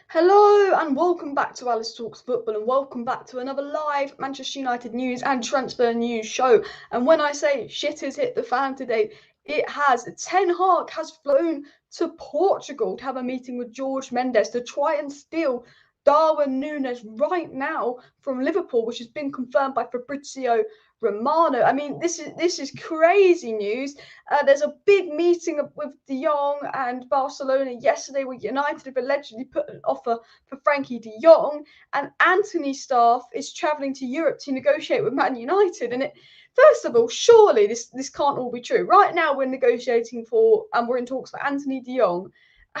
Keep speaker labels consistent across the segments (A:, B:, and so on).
A: Hello and welcome back to Alice Talks Football and welcome back to another live Manchester United news and transfer news show. And when I say shit has hit the fan today, it has. Ten Hag has flown to Portugal to have a meeting with Jorge Mendes to try and steal Darwin Nunez right now from Liverpool, which has been confirmed by Fabrizio Romano. I mean, this is crazy news. There's a big meeting with De Jong and Barcelona yesterday where United have allegedly put an offer for Frenkie de Jong, and Antony's staff is travelling to Europe to negotiate with Man United. And first of all, surely this can't all be true. Right now we're negotiating for, and we're in talks for Antony de Jong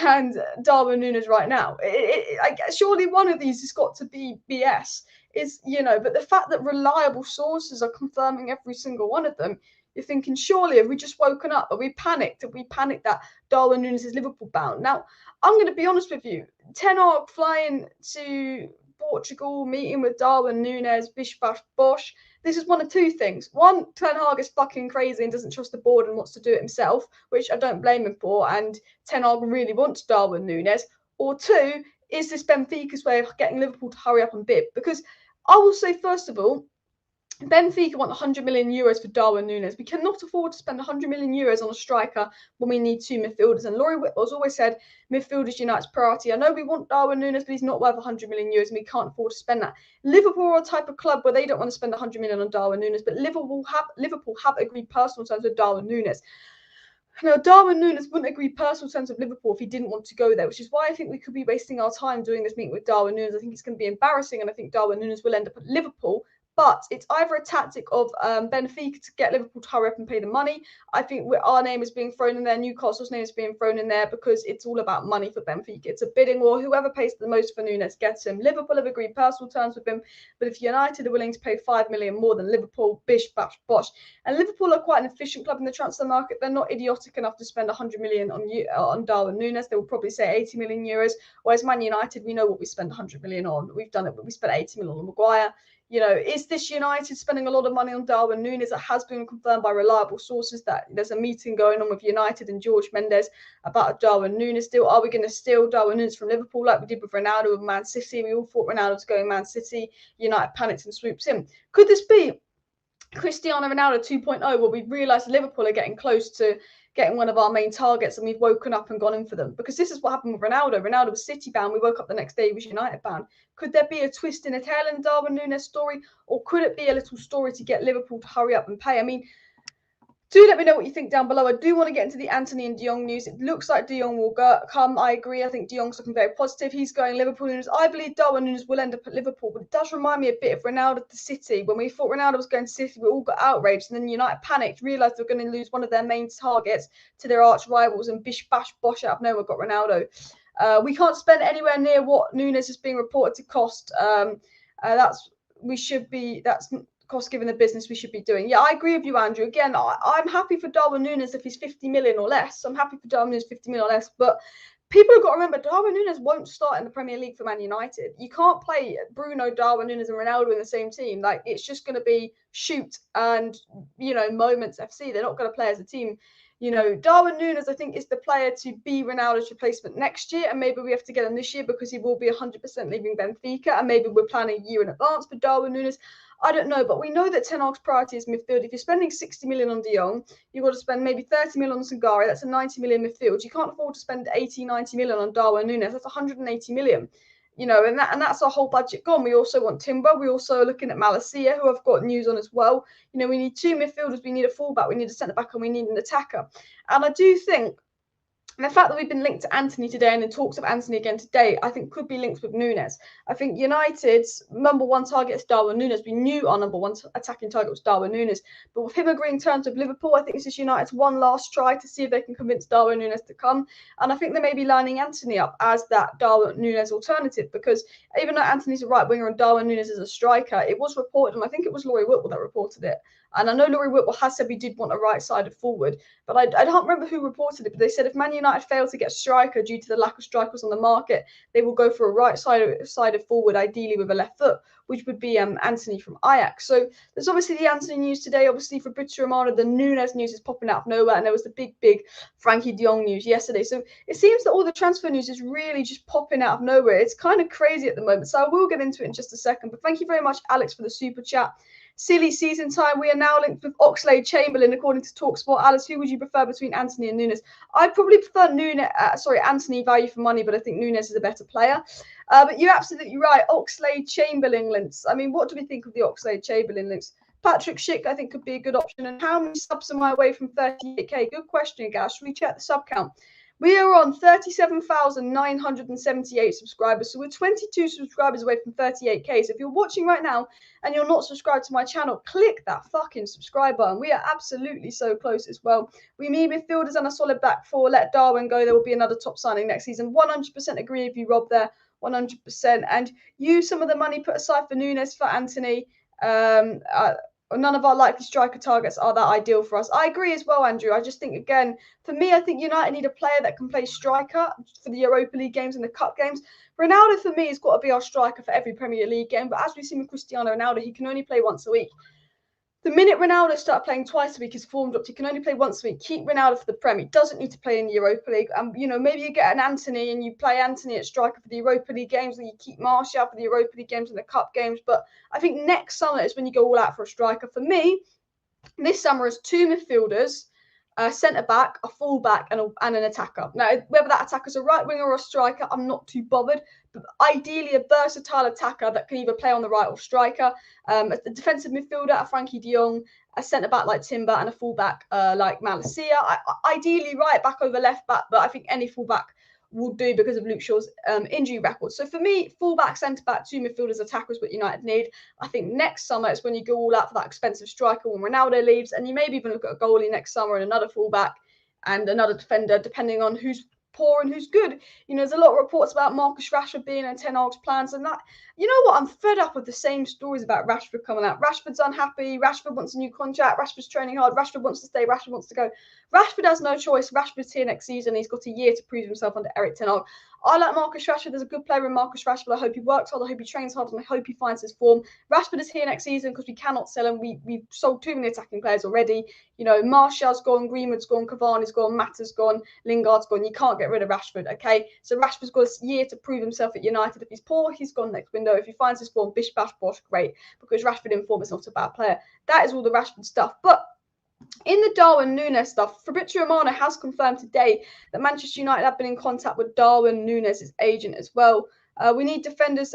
A: and Darwin Nunez right now. I guess surely one of these has got to be BS. But the fact that reliable sources are confirming every single one of them, you're thinking, surely have we just woken up? Are we panicked? Have we panicked that Darwin Nunez is Liverpool bound? Now, I'm going to be honest with you. Ten Hag flying to Portugal, meeting with Darwin Nunez, bish bash bosh. This is one of two things. One, Ten Hag is fucking crazy and doesn't trust the board and wants to do it himself, which I don't blame him for. And Ten Hag really wants Darwin Nunez. Or two, is this Benfica's way of getting Liverpool to hurry up and bid? Because I will say, first of all, Benfica want 100 million euros for Darwin Nunez. We cannot afford to spend 100 million euros on a striker when we need two midfielders. And Laurie Whitwell's always said midfield is United's priority. I know we want Darwin Nunez, but he's not worth 100 million euros and we can't afford to spend that. Liverpool are a type of club where they don't want to spend 100 million on Darwin Nunez, but Liverpool have agreed personal terms with Darwin Nunez. Now, Darwin Nunez wouldn't agree personal terms with Liverpool if he didn't want to go there, which is why I think we could be wasting our time doing this meeting with Darwin Nunez. I think it's going to be embarrassing, and I think Darwin Nunez will end up at Liverpool. But it's either a tactic of Benfica to get Liverpool to hurry up and pay the money. I think our name is being thrown in there. Newcastle's name is being thrown in there because it's all about money for Benfica. It's a bidding war. Whoever pays the most for Nunez gets him. Liverpool have agreed personal terms with him. But if United are willing to pay 5 million more than Liverpool, bish, bash, bosh. And Liverpool are quite an efficient club in the transfer market. They're not idiotic enough to spend 100 million on Darwin Nunez. They will probably say 80 million euros. Whereas Man United, we know what we spend 100 million on. We've done it, but we spent 80 million on Maguire. Is this United spending a lot of money on Darwin Nunez? It has been confirmed by reliable sources that there's a meeting going on with United and Jorge Mendes about a Darwin Nunez deal. Are we going to steal Darwin Nunez from Liverpool like we did with Ronaldo with Man City? We all thought Ronaldo was going Man City. United panics and swoops in. Could this be Cristiano Ronaldo 2.0, where we've realised Liverpool are getting close to getting one of our main targets and we've woken up and gone in for them? Because this is what happened with Ronaldo. Ronaldo was City bound. We woke up the next day, he was United bound. Could there be a twist in a tail in Darwin Nunez story, or could it be a little story to get Liverpool to hurry up and pay? I mean, do let me know what you think down below. I do want to get into the Antony and De Jong news. It looks like De Jong will come. I agree. I think De Jong's looking very positive. He's going Liverpool Nunez. I believe Darwin Nunez will end up at Liverpool, but it does remind me a bit of Ronaldo to City. When we thought Ronaldo was going to City, we all got outraged, and then United panicked, realised they were going to lose one of their main targets to their arch rivals, and bish, bash, bosh out of nowhere got Ronaldo. We can't spend anywhere near what Nunez is being reported to cost. That's cost given the business we should be doing. Yeah, I agree with you, Andrew. Again, I'm happy for Darwin Nunez if he's 50 million or less. I'm happy for Darwin Nunez 50 million or less, but people have got to remember Darwin Nunez won't start in the Premier League for Man United. You can't play Bruno, Darwin Nunez and Ronaldo in the same team. Like, it's just going to be shoot and, moments FC. They're not going to play as a team. Darwin Nunez, I think, is the player to be Ronaldo's replacement next year, and maybe we have to get him this year because he will be 100% leaving Benfica, and maybe we're planning a year in advance for Darwin Nunez. I don't know, but we know that Ten Hag's priority is midfield. If you're spending 60 million on De Jong, you've got to spend maybe 30 million on Sangare. That's a 90 million midfield. You can't afford to spend 80, 90 million on Darwin Nunez. That's 180 million. And that's our whole budget gone. We also want Timber. We also are looking at Malacia, who I've got news on as well. We need two midfielders. We need a fullback. We need a centre-back, and we need an attacker. And I do think the fact that we've been linked to Antony today and in talks of Antony again today, I think could be linked with Nunez. I think United's number one target is Darwin Nunez. We knew our number one attacking target was Darwin Nunez. But with him agreeing terms with Liverpool, I think this is United's one last try to see if they can convince Darwin Nunez to come. And I think they may be lining Antony up as that Darwin Nunez alternative, because even though Antony's a right winger and Darwin Nunez is a striker, it was reported, and I think it was Laurie Whitwell that reported it, And I know Laurie Whitwell has said we did want a right-sided forward, but I don't remember who reported it, but they said if Man United fail to get a striker due to the lack of strikers on the market, they will go for a right-sided forward, ideally with a left foot, which would be Antony from AJAX. So there's obviously the Antony news today. Obviously, for Fabrizio Romano, the Nunez news is popping out of nowhere, and there was the big Frenkie de Jong news yesterday. So it seems that all the transfer news is really just popping out of nowhere. It's kind of crazy at the moment. So I will get into it in just a second. But thank you very much, Alex, for the super chat. Silly season time. We are now linked with Oxlade-Chamberlain, according to TalkSport. Alice, who would you prefer between Antony and Nunez? I'd probably prefer Antony, value for money, but I think Nunez is a better player. But you're absolutely right. Oxlade-Chamberlain links. I mean, what do we think of the Oxlade-Chamberlain links? Patrick Schick, I think, could be a good option. And how many subs am I away from 38k? Good question, guys. Should we check the sub count? We are on 37,978 subscribers. So we're 22 subscribers away from 38k. So if you're watching right now and you're not subscribed to my channel, click that fucking subscribe button. We are absolutely so close as well. We need midfielders and a solid back four. Let Darwin go. There will be another top signing next season. 100% agree with you, Rob, there. 100%. And use some of the money put aside for Nunez, for Antony. None of our likely striker targets are that ideal for us. I agree as well, Andrew. I just think, again, for me, I think United need a player that can play striker for the Europa League games and the Cup games. Ronaldo, for me, has got to be our striker for every Premier League game. But as we've seen with Cristiano Ronaldo, he can only play once a week. The minute Ronaldo started playing twice a week, his form dropped. He can only play once a week. Keep Ronaldo for the Prem. He doesn't need to play in the Europa League. Maybe you get an Antony and you play Antony at striker for the Europa League games, and you keep Martial for the Europa League games and the Cup games. But I think next summer is when you go all out for a striker. For me, this summer is 2 midfielders, a centre-back, a full-back, and an attacker. Now, whether that attacker's a right winger or a striker, I'm not too bothered. But ideally, a versatile attacker that can either play on the right or striker. A defensive midfielder, a Frenkie de Jong, a centre-back like Timber, and a full-back like Malacia. Ideally, right back over left back, but I think any full-back will do because of Luke Shaw's injury record. So for me, full-back, centre-back, 2 midfielders, attackers, what United need. I think next summer is when you go all out for that expensive striker when Ronaldo leaves, and you maybe even look at a goalie next summer and another full-back and another defender, depending on who's poor and who's good. There's a lot of reports about Marcus Rashford being in Ten Hag's plans, and that, you know what, I'm fed up with the same stories about Rashford coming out. Rashford's unhappy. Rashford wants a new contract. Rashford's training hard. Rashford wants to stay. Rashford wants to go. Rashford has no choice. Rashford's here next season. He's got a year to prove himself under ERIK Ten Hag. I like Marcus Rashford. There's a good player in Marcus Rashford. I hope he works hard. I hope he trains hard, and I hope he finds his form. Rashford is here next season because we cannot sell him. We've sold too many attacking players already. Martial's gone, Greenwood's gone, Cavani's gone, Mata's gone, Lingard's gone. You can't get rid of Rashford, okay? So Rashford's got a year to prove himself at United. If he's poor, he's gone next window. If he finds his form, bish, bash, bosh, great. Because Rashford in form is not a bad player. That is all the Rashford stuff. But in the Darwin Nunez stuff, Fabrizio Romano has confirmed today that Manchester United have been in contact with Darwin Nunez's agent as well. We need defenders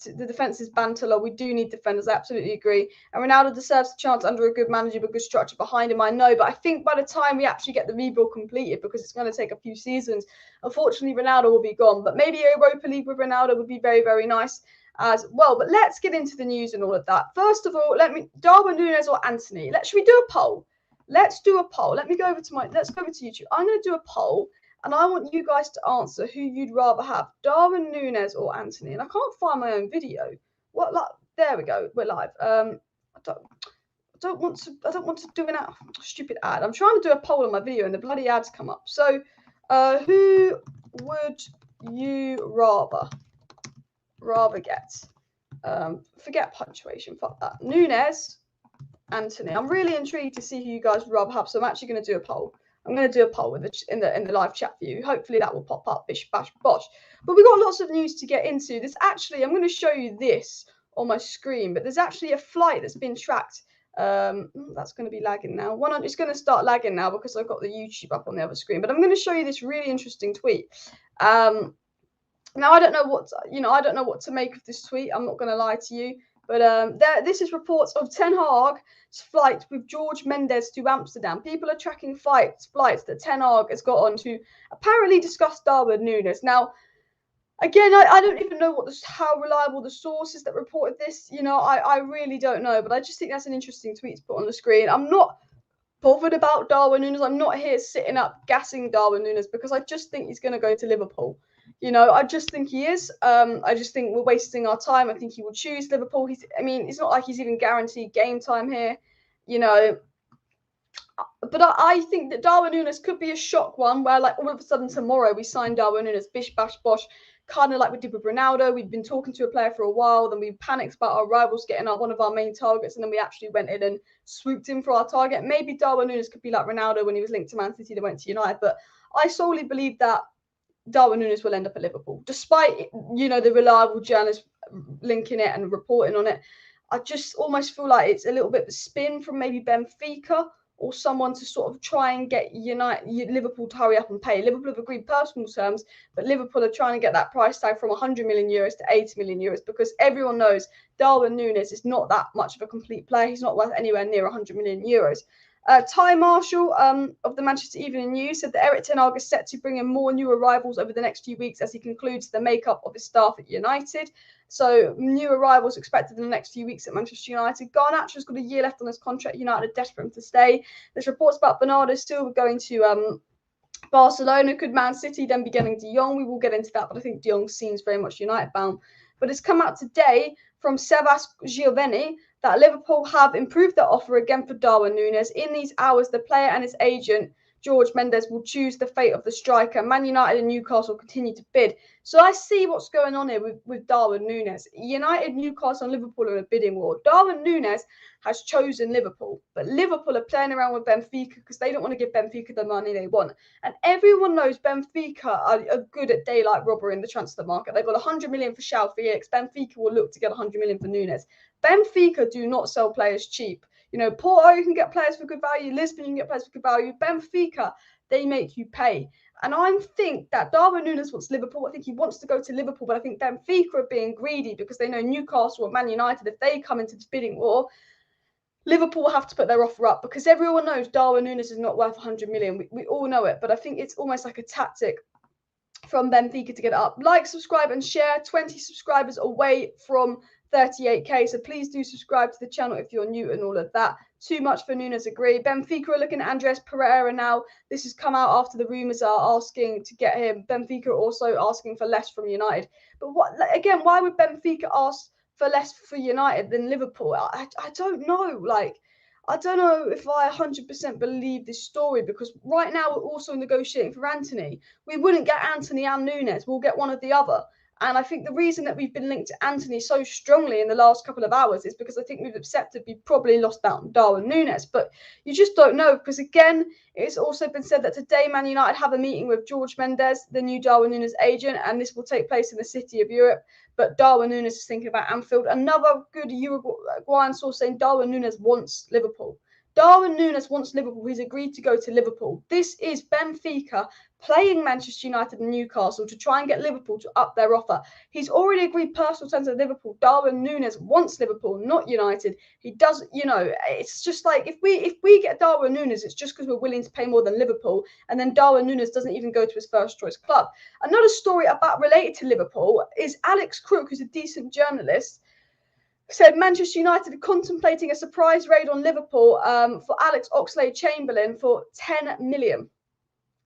A: the defence is Bantala. We do need defenders. I absolutely agree. And Ronaldo deserves a chance under a good manager with good structure behind him. I know, but I think by the time we actually get the rebuild completed, because it's going to take a few seasons, unfortunately, Ronaldo will be gone. But maybe a Europa League with Ronaldo would be very, very nice as well. But let's get into the news and all of that. First of all, Darwin Nunez or Antony? Should we do a poll? Let's do a poll. Let's go over to YouTube. I'm going to do a poll. And I want you guys to answer who you'd rather have, Darwin Nunez or Antony. And I can't find my own video. There we go. We're live. I don't want to do an stupid ad. I'm trying to do a poll on my video and the bloody ads come up. So, who would you rather get? Forget punctuation. Fuck that. Nunez, Antony. I'm really intrigued to see who you guys would rather have. So I'm actually going to do a poll. I'm going to do a poll in the live chat for you. Hopefully that will pop up, bish, bash, bosh. But we've got lots of news to get into. I'm going to show you this on my screen, but there's actually a flight that's been tracked. That's going to be lagging now. It's going to start lagging now because I've got the YouTube up on the other screen. But I'm going to show you this really interesting tweet. Now I don't know what to make of this tweet. I'm not going to lie to you. But this is reports of Ten Hag's flight with George Mendes to Amsterdam. People are tracking flights that Ten Hag has got on to apparently discuss Darwin Nunez. Now, again, I don't even know how reliable the source is that reported this. I really don't know. But I just think that's an interesting tweet to put on the screen. I'm not bothered about Darwin Nunez. I'm not here sitting up gassing Darwin Nunez because I just think he's going to go to Liverpool. You know, I just think he is. I just think we're wasting our time. I think he will choose Liverpool. I mean, it's not like he's even guaranteed game time here, you know. But I think that Darwin Nunez could be a shock one where, like, all of a sudden tomorrow we sign Darwin Nunez, bish, bash, bosh, kind of like we did with Ronaldo. We'd been talking to a player for a while, then we panicked about our rivals getting one of our main targets, and then we actually went in and swooped in for our target. Maybe Darwin Nunez could be like Ronaldo when he was linked to Man City, then went to United. But I solely believe that Darwin Nunez will end up at Liverpool, despite, you know, the reliable journalists linking it and reporting on it. I just almost feel like it's a little bit of a spin from maybe Benfica or someone to sort of try and get Liverpool to hurry up and pay. Liverpool have agreed personal terms, but Liverpool are trying to get that price tag from 100 million euros to 80 million euros because everyone knows Darwin Nunez is not that much of a complete player. He's not worth anywhere near 100 million euros. Ty Marshall of the Manchester Evening News said that Erik ten Hag is set to bring in more new arrivals over the next few weeks as he concludes the makeup of his staff at United. So new arrivals expected in the next few weeks at Manchester United. Garnacho's got a year left on his contract. United are desperate for him to stay. There's reports about Bernardo Silva going to Barcelona. Could Man City then be getting De Jong? We will get into that, but I think De Jong seems very much United bound. But it's come out today from Sebas Gioveni that Liverpool have improved their offer again for Darwin Nunez. In these hours, the player and his agent, George Mendes, will choose the fate of the striker. Man United and Newcastle continue to bid. So I see what's going on here with Darwin Nunez. United, Newcastle and Liverpool are in a bidding war. Darwin Nunez has chosen Liverpool, but Liverpool are playing around with Benfica because they don't want to give Benfica the money they want. And everyone knows Benfica are good at daylight robbery in the transfer market. They've got 100 million for João Felix. Benfica will look to get 100 million for Nunez. Benfica do not sell players cheap. You know, Porto, you can get players for good value. Lisbon, you can get players for good value. Benfica, they make you pay. And I think that Darwin Nunez wants Liverpool. I think he wants to go to Liverpool, but I think Benfica are being greedy because they know Newcastle or Man United, if they come into this bidding war, Liverpool will have to put their offer up because everyone knows Darwin Nunez is not worth 100 million. We all know it, but I think it's almost like a tactic from Benfica to get it up. Like, subscribe and share. 20 subscribers away from 38k, so please do subscribe to the channel if you're new and all of that. Too much for Nunez, agree. Benfica are looking at Andres Pereira now. This has come out after the rumours are asking to get him. Benfica are also asking for less from United. But again, why would Benfica ask for less for United than Liverpool? I don't know. Like, I don't know if I 100% believe this story because right now we're also negotiating for Antony. We wouldn't get Antony and Nunez. We'll get one or the other. And I think the reason that we've been linked to Antony so strongly in the last couple of hours is because I think we've accepted we've probably lost out on Darwin Nunez. But you just don't know because, again, it's also been said that today Man United have a meeting with George Mendes, the new Darwin Nunez agent, and this will take place in the city of Europe. But Darwin Nunez is thinking about Anfield. Another good Uruguayan source saying Darwin Nunez wants Liverpool. Darwin Nunez wants Liverpool. He's agreed to go to Liverpool. This is Benfica playing Manchester United and Newcastle to try and get Liverpool to up their offer. He's already agreed personal terms with Liverpool. Darwin Nunez wants Liverpool, not United. He doesn't, you know, it's just like if we get Darwin Nunez, it's just because we're willing to pay more than Liverpool, and then Darwin Nunez doesn't even go to his first choice club. Another story about related to Liverpool is Alex Crook, who's a decent journalist, said Manchester United are contemplating a surprise raid on Liverpool for Alex Oxlade-Chamberlain for 10 million.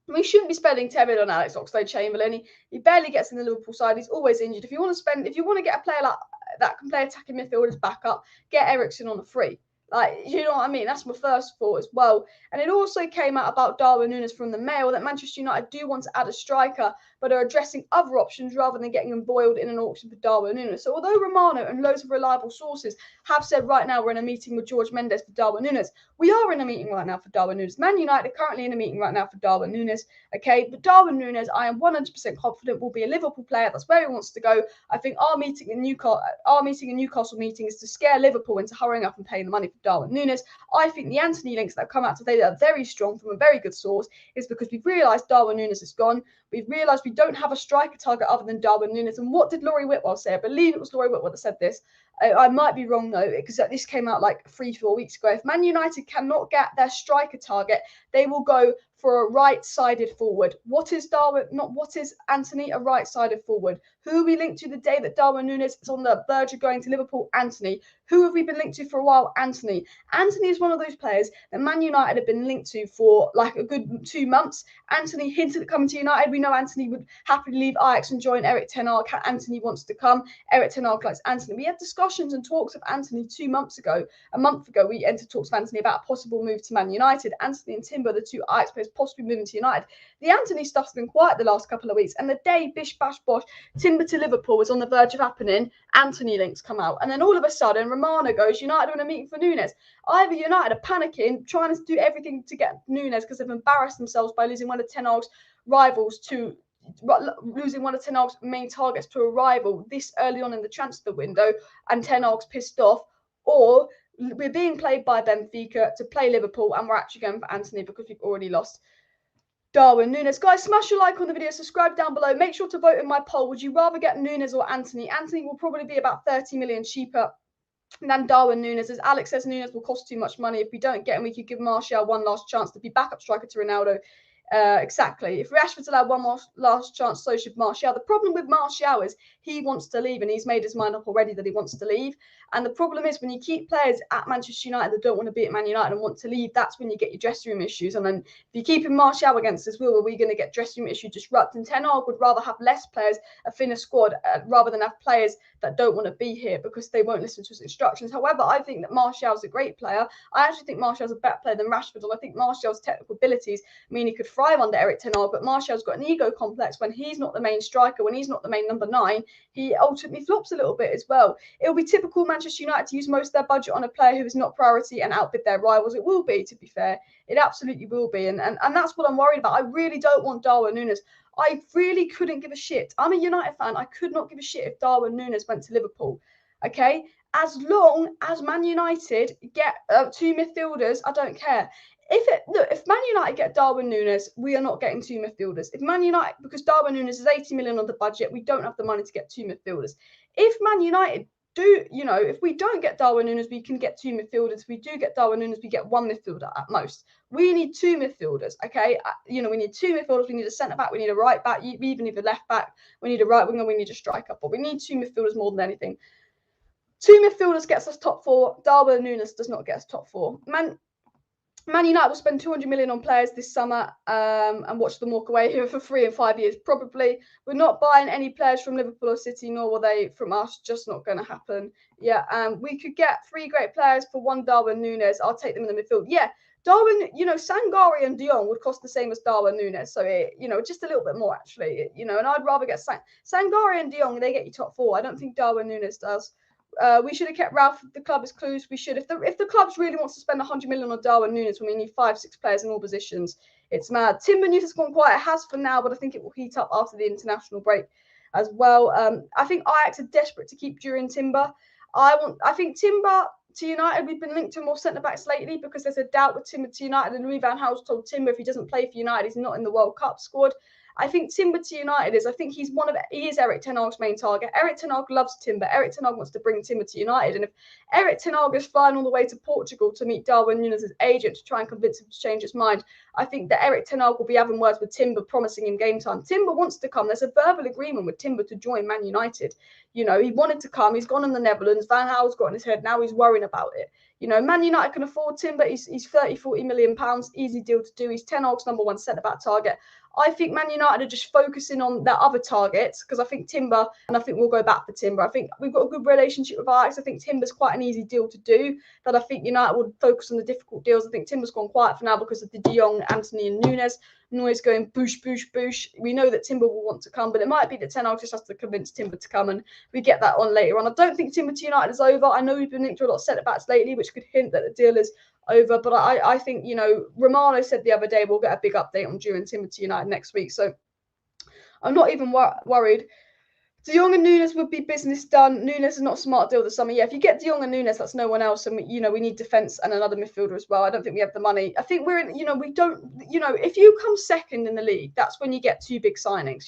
A: We shouldn't be spending 10 million on Alex Oxlade-Chamberlain. He barely gets in the Liverpool side. He's always injured. If you want to get a player like that can play attacking midfield as backup, get Eriksen on a free. Like, you know what I mean? That's my first thought as well. And it also came out about Darwin Nunez from the Mail that Manchester United do want to add a striker, but are addressing other options rather than getting embroiled in an auction for Darwin Nunez. So although Romano and loads of reliable sources have said right now we're in a meeting with George Mendes for Darwin Nunez, we are in a meeting right now for Darwin Nunez. Man United are currently in a meeting right now for Darwin Nunez. Okay, but Darwin Nunez, I am 100% confident will be a Liverpool player. That's where he wants to go. I think our meeting in Newcastle meeting is to scare Liverpool into hurrying up and paying the money for Darwin Nunez. I think the Antony links that have come out today that are very strong from a very good source is because we've realised Darwin Nunez is gone. We've realised we don't have a striker target other than Darwin Nunez. And what did Laurie Whitwell say? I believe it was Laurie Whitwell that said this. I might be wrong though, because this came out like 3-4 weeks ago. If Man United cannot get their striker target, they will go for a right-sided forward. What is Antony? A right-sided forward. Who are we linked to the day that Darwin Nunez is on the verge of going to Liverpool? Antony. Who have we been linked to for a while? Antony. Antony is one of those players that Man United have been linked to for like a good 2 months. Antony hinted at coming to United. We know Antony would happily leave AJAX and join ERIK Ten Hag. Antony wants to come. ERIK Ten Hag likes Antony. We had discussions and talks of Antony 2 months ago. A month ago, we entered talks of Antony about a possible move to Man United. Antony and Timber, the 2 AJAX players, possibly moving to United. The Antony stuff's been quiet the last couple of weeks, and the day bish bash bosh Timber to Liverpool was on the verge of happening, Antony links come out, and then all of a sudden Romano goes, United want a meeting for Nunez. Either United are panicking, trying to do everything to get Nunez because they've embarrassed themselves by losing one of Ten Hag's rivals to losing one of Ten Hag's main targets to a rival this early on in the transfer window, and Ten Hag's pissed off, or we're being played by Benfica to play Liverpool, and we're actually going for Antony because we've already lost Darwin Nunez. Guys, smash a like on the video, subscribe down below, make sure to vote in my poll. Would you rather get Nunez or Antony? Antony will probably be about 30 million cheaper than Darwin Nunez. As Alex says, Nunez will cost too much money. If we don't get him, we could give Martial one last chance to be backup striker to Ronaldo. Exactly. If Rashford's allowed one more last chance, so should Martial. The problem with Martial is he wants to leave, and he's made his mind up already that he wants to leave. And the problem is when you keep players at Manchester United that don't want to be at Man United and want to leave, that's when you get your dressing room issues. And then if you keep Martial against his will, are we going to get dressing room issues disrupted? And Ten Hag would rather have less players, a thinner squad, rather than have players that don't want to be here because they won't listen to his instructions. However, I think that Martial's a great player. I actually think Martial's a better player than Rashford, and I think Martial's technical abilities mean he could thrive under ERIK Ten Hag, but Martial's got an ego complex. When he's not the main striker, when he's not the main number 9, he ultimately flops a little bit as well. It'll be typical Manchester United to use most of their budget on a player who is not priority and outbid their rivals. It will be, to be fair. It absolutely will be, and that's what I'm worried about. I really don't want Darwin Nunez. I really couldn't give a shit. I'm a United fan. I could not give a shit if Darwin Nunez went to Liverpool. Okay? As long as Man United get 2 midfielders, I don't care. If Man United get Darwin Nunez, we are not getting 2 midfielders. If Man United, because Darwin Nunez is 80 million on the budget, we don't have the money to get 2 midfielders. If Man United do, if we don't get Darwin Nunez, we can get 2 midfielders. If we do get Darwin Nunez, we get 1 midfielder at most. We need 2 midfielders, okay? We need 2 midfielders. We need a centre back. We need a right back. We even need a left back. We need a right winger. We need a striker. But we need 2 midfielders more than anything. 2 midfielders gets us top 4. Darwin Nunez does not get us top 4. Man United will spend 200 million on players this summer and watch them walk away here for 3 and 5 years. Probably. We're not buying any players from Liverpool or City, nor will they from us. Just not going to happen. Yeah, we could get 3 great players for 1 Darwin Nunez. I'll take them in the midfield. Yeah, Darwin, Sangare and De Jong would cost the same as Darwin Nunez. So, just a little bit more, actually. And I'd rather get Sangare and De Jong, they get you top 4. I don't think Darwin Nunez does. We should have kept Ralph. The club is clues. We should. If the club really wants to spend 100 million on Darwin Nunez when we need 5-6 players in all positions, it's mad. Timber news has gone quiet. It has for now, but I think it will heat up after the international break as well. I think AJAX are desperate to keep Jurrien Timber. I think Timber to United, we've been linked to more centre backs lately because there's a doubt with Timber to United, and Louis van Gaal's told Timber if he doesn't play for United, he's not in the World Cup squad. I think Timber to United is, he is ERIK Ten Hag's main target. ERIK Ten Hag loves Timber. ERIK Ten Hag wants to bring Timber to United. And if ERIK Ten Hag is flying all the way to Portugal to meet Darwin Nunez's agent to try and convince him to change his mind, I think that ERIK Ten Hag will be having words with Timber, promising him game time. Timber wants to come. There's a verbal agreement with Timber to join Man United. He wanted to come. He's gone in the Netherlands. Van Gaal's got in his head. Now he's worrying about it. Man United can afford Timber. He's 30-40 million pounds. Easy deal to do. He's Ten Hag's number 1 centre-back target. I think Man United are just focusing on their other targets because I think Timber, and I think we'll go back for Timber. I think we've got a good relationship with AJAX. I think Timber's quite an easy deal to do. That I think United would focus on the difficult deals. I think Timber's gone quiet for now because of the De Jong, Antony and Nunez. Nunez going boosh, boosh, boosh. We know that Timber will want to come, but it might be that Ten Hag just has to convince Timber to come, and we get that on later on. I don't think Timber to United is over. I know we've been linked to a lot of centre-backs lately, which could hint that the deal is over, but I think, Romano said the other day we'll get a big update on Jurrien Timber to United next week, so I'm not even worried. De Jong and Nunez would be business done. Nunez is not a smart deal this summer. Yeah, if you get De Jong and Nunez, that's no one else, and we need defence and another midfielder as well. I don't think we have the money. I think we're in, we don't, if you come second in the league, that's when you get 2 big signings.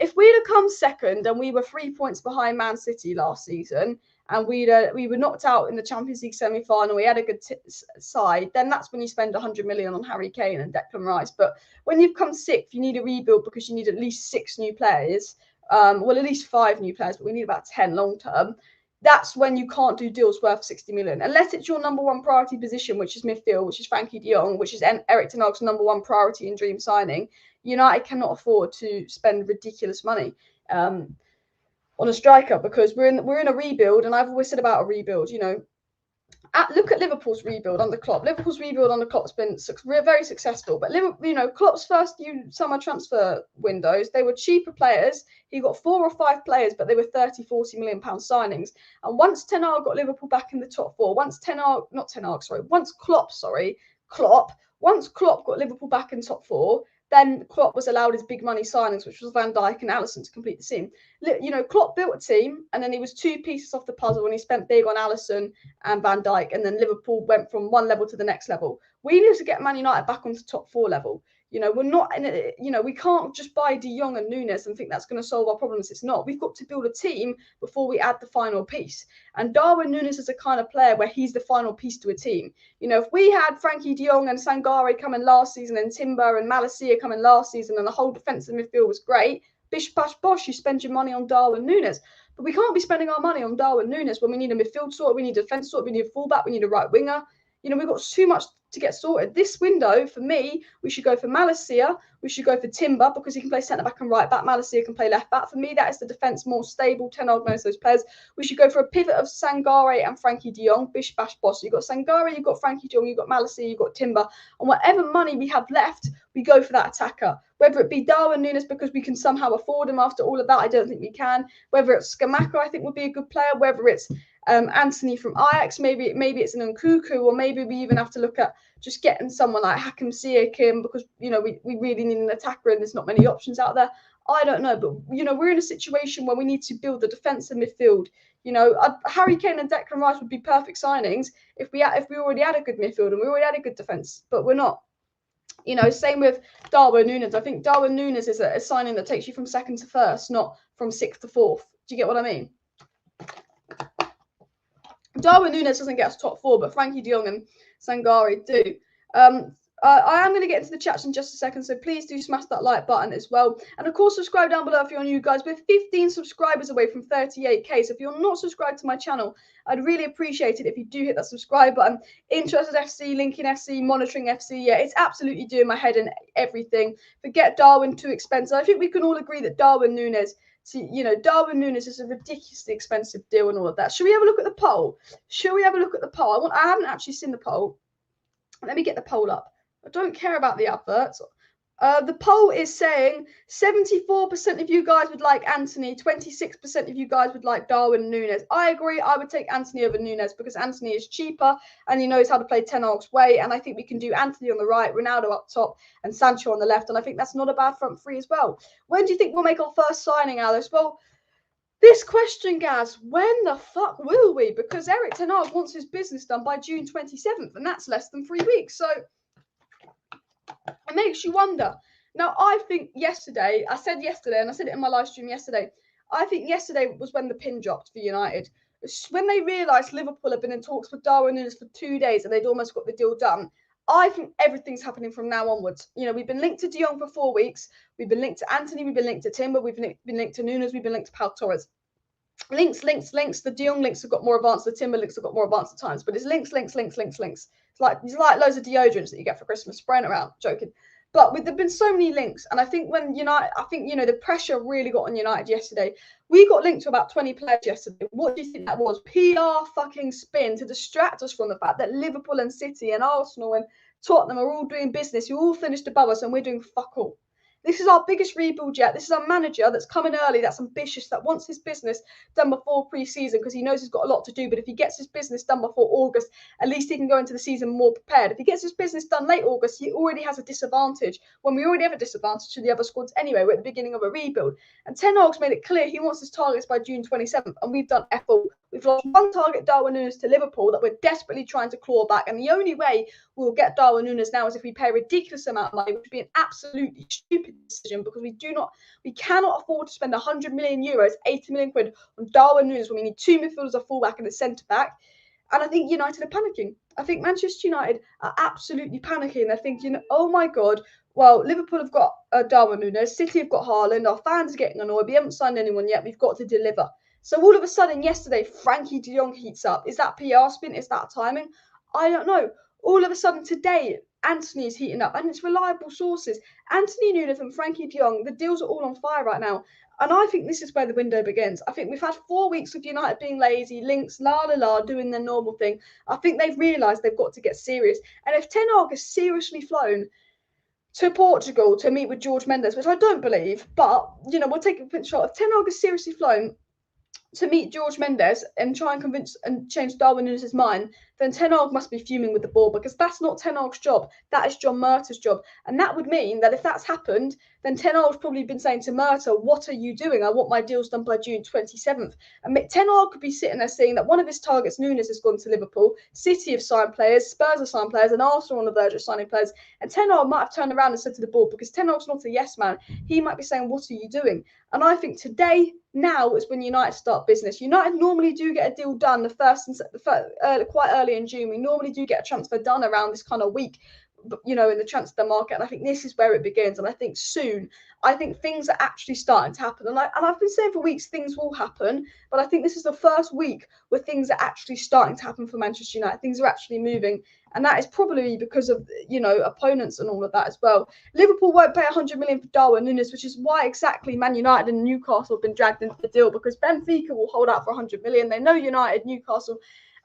A: If we'd have come second and we were 3 points behind Man City last season, and we were knocked out in the Champions League semi-final, we had a good side, then that's when you spend 100 million on Harry Kane and Declan Rice. But when you've come sixth, you need a rebuild because you need at least 6 new players. Well, at least 5 new players, but we need about 10 long term. That's when you can't do deals worth 60 million. Unless it's your number one priority position, which is midfield, which is Frenkie de Jong, which is ERIK ten Hag's number one priority and dream signing. United cannot afford to spend ridiculous money on a striker because we're in a rebuild, and I've always said about a rebuild, you know, look at Liverpool's rebuild under Klopp. Liverpool's rebuild under Klopp's been very successful. But Liverpool, you know, Klopp's first few summer transfer windows, they were cheaper players. He got 4 or 5 players, but they were 30, 40 million pound signings. And once Ten Hag got Liverpool back in the top 4, once Klopp got Liverpool back in top 4, then Klopp was allowed his big money signings, which was Van Dijk and Alisson to complete the team. You know, Klopp built a team, and then he was 2 pieces off the puzzle, and he spent big on Alisson and Van Dijk, and then Liverpool went from one level to the next level. We need to get Man United back onto top 4 level. You know, we're not in it. You know, we can't just buy De Jong and Nunez and think that's going to solve our problems. It's not. We've got to build a team before we add the final piece. And Darwin Nunez is a kind of player where he's the final piece to a team. You know, if we had Frenkie de Jong and Sangare coming last season, and Timber and Malacia coming last season, and the whole defensive midfield was great, bish bash bosh, you spend your money on Darwin Nunez. But we can't be spending our money on Darwin Nunez when we need a midfield sort, we need a defence sort, we need a fullback, we need a right winger. You know, we've got too much to get sorted. This window, for me, we should go for Malacia. We should go for Timber because he can play centre-back and right-back. Malacia can play left-back. For me, that is the defence more stable. Ten Hag knows those players. We should go for a pivot of Sangare and Frenkie de Jong. Bish, bash, boss. You've got Sangare, you've got Frenkie de Jong, you've got Malacia, you've got Timber. And whatever money we have left, we go for that attacker. Whether it be Darwin Nunez because we can somehow afford him after all of that, I don't think we can. Whether it's Scamacca, I think would be a good player. Whether it's Antony from AJAX, maybe it's an Nkunku, or maybe we even have to look at just getting someone like Hakim Ziyech in because, you know, we really need an attacker and there's not many options out there. I don't know, but, you know, we're in a situation where we need to build the defensive midfield. You know, Harry Kane and Declan Rice would be perfect signings if we already had a good midfield and we already had a good defence, but we're not. You know, same with Darwin Nunez. I think Darwin Nunez is a signing that takes you from second to first, not from 6th to 4th. Do you get what I mean? Darwin Nunez doesn't get us top 4, but Frenkie de Jong and Sangare do. I am going to get into the chats in just a second, so please do smash that like button as well. And of course, subscribe down below if you're new, guys. We're 15 subscribers away from 38k, so if you're not subscribed to my channel, I'd really appreciate it if you do hit that subscribe button. Interested FC, linking FC, monitoring FC, yeah, it's absolutely doing my head in everything. Forget Darwin, too expensive. I think we can all agree that Darwin Nunez, Darwin Nunez is a ridiculously expensive deal and all of that. Should we have a look at the poll? I haven't actually seen the poll. Let me get the poll up. I don't care about the adverts. The poll is saying 74% of you guys would like Antony, 26% of you guys would like Darwin Nunez. I agree. I would take Antony over Nunez because Antony is cheaper and he knows how to play Ten Hag's way. And I think we can do Antony on the right, Ronaldo up top, and Sancho on the left. And I think that's not a bad front three as well. When do you think we'll make our first signing, Alice? Well, this question, Gaz, when the fuck will we? Because ERIK ten Hag wants his business done by June 27th, and that's less than 3 weeks. So it makes you wonder. Now, I think yesterday, I said it in my live stream yesterday, I think yesterday was when the pin dropped for United. When they realised Liverpool had been in talks with Darwin Nunez for 2 days and they'd almost got the deal done, I think everything's happening from now onwards. You know, we've been linked to De Jong for 4 weeks. We've been linked to Antony. We've been linked to Timber. We've been linked to Nunez. We've been linked to Pau Torres. Links. The De Jong links have got more advanced. The Timber links have got more advanced at times. But it's links. It's like loads of deodorants that you get for Christmas, spraying around, joking. But there've been so many links. And I think the pressure really got on United yesterday. We got linked to about 20 players yesterday. What do you think that was? PR fucking spin to distract us from the fact that Liverpool and City and Arsenal and Tottenham are all doing business. You all finished above us and we're doing fuck all. This is our biggest rebuild yet. This is our manager that's coming early, that's ambitious, that wants his business done before pre-season because he knows he's got a lot to do. But if he gets his business done before August, at least he can go into the season more prepared. If he gets his business done late August, he already has a disadvantage when we already have a disadvantage to the other squads anyway. We're at the beginning of a rebuild. And Ten Hag's made it clear he wants his targets by June 27th, and we've done F all. We've lost one target, Darwin Nunez, to Liverpool, that we're desperately trying to claw back. And the only way we'll get Darwin Nunez now is if we pay a ridiculous amount of money, which would be an absolutely stupid decision, because we cannot afford to spend 100 million euros, 80 million quid on Darwin Nunez when we need 2 midfielders, a fullback, and a centre back. And I think United are panicking. I think Manchester United are absolutely panicking. They're thinking, oh my God, well, Liverpool have got Darwin Nunez, City have got Haaland, our fans are getting annoyed, we haven't signed anyone yet, we've got to deliver. So all of a sudden, yesterday, Frenkie de Jong heats up. Is that PR spin? Is that timing? I don't know. All of a sudden today, Antony is heating up, and it's reliable sources. Antony and Nunez and Frenkie de Jong, the deals are all on fire right now. And I think this is where the window begins. I think we've had 4 weeks of United being lazy, links, doing their normal thing. I think they've realised they've got to get serious. And if Ten Hag has seriously flown to Portugal to meet with George Mendes, which I don't believe, but, we'll take a pinch shot. If Ten Hag has seriously flown to meet George Mendes and try and convince and change Darwin Nunez's mind, then Ten Hag must be fuming with the ball, because that's not Ten Hag's job. That is John Murtaugh's job. And that would mean that if that's happened, then Ten Hag's probably been saying to Murtaugh, what are you doing? I want my deals done by June 27th. And Ten Hag could be sitting there saying that one of his targets, Nunez, has gone to Liverpool, City have signed players, Spurs have signed players, and Arsenal on the verge of signing players. And Ten Hag might have turned around and said to the board, because Ten Hag's not a yes man, he might be saying, what are you doing? And I think today, now is when United start business. United normally do get a deal done quite early in June. We normally do get a transfer done around this kind of week, in the transfer market. And I think this is where it begins. And I think soon, things are actually starting to happen. And I've been saying for weeks things will happen, but I think this is the first week where things are actually starting to happen for Manchester United. Things are actually moving. And that is probably because of, opponents and all of that as well. Liverpool won't pay 100 million for Darwin Nunez, which is why exactly Man United and Newcastle have been dragged into the deal, because Benfica will hold out for 100 million. They know United, Newcastle